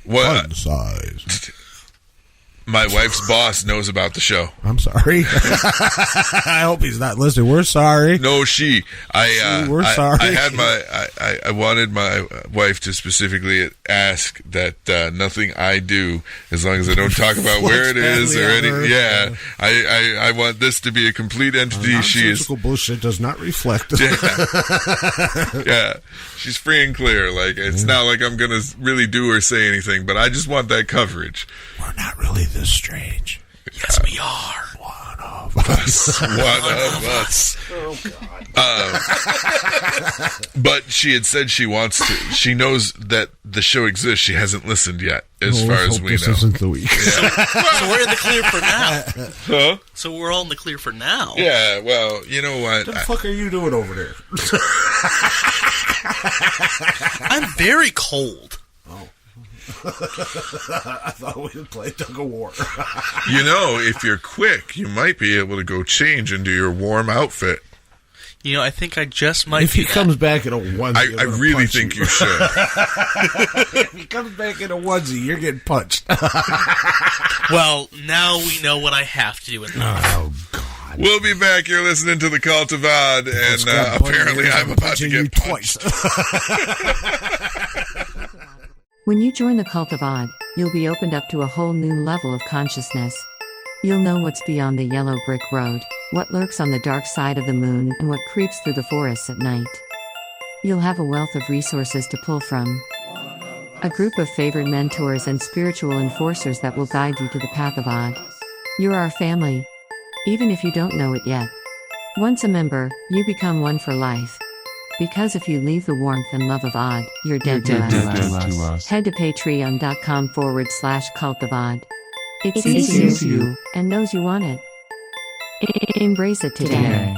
What? Fun size. My wife's boss knows about the show. I'm sorry. I hope he's not listening. We're sorry. No, we're sorry. I had I wanted my wife to specifically ask that nothing I do, as long as I don't talk about where it is or any. Yeah, I want this to be a complete entity. She is bullshit. Does not reflect. Yeah, she's free and clear. Like it's not like I'm gonna really do or say anything, but I just want that coverage. We're not really this strange. Yes, we are. One of us. One of us. Oh, God. But she had said she wants to. She knows that the show exists. She hasn't listened yet, as far as we know. This isn't the week. So we're in the clear for now. Huh? So we're all in the clear for now. Yeah, well, you know what? What the fuck are you doing over there? I'm very cold. I thought we would play tug of war. You know, if you're quick, you might be able to go change into your warm outfit. You know, I think I just might. If he comes back in a onesie, I really think you should. If he comes back in a onesie, you're getting punched. Well, now we know what I have to do with that. Oh, God. We'll be back. You're listening to the Cult of Odd, and apparently I'm about to get punched. When you join the Cult of Odd, you'll be opened up to a whole new level of consciousness. You'll know what's beyond the yellow brick road, what lurks on the dark side of the moon, and what creeps through the forests at night. You'll have a wealth of resources to pull from. A group of favored mentors and spiritual enforcers that will guide you to the path of Odd. You're our family, even if you don't know it yet. Once a member, you become one for life. Because if you leave the warmth and love of Odd, you're dead to us. Head to patreon.com/cult of Odd. It sees you and knows you want it. Embrace it today.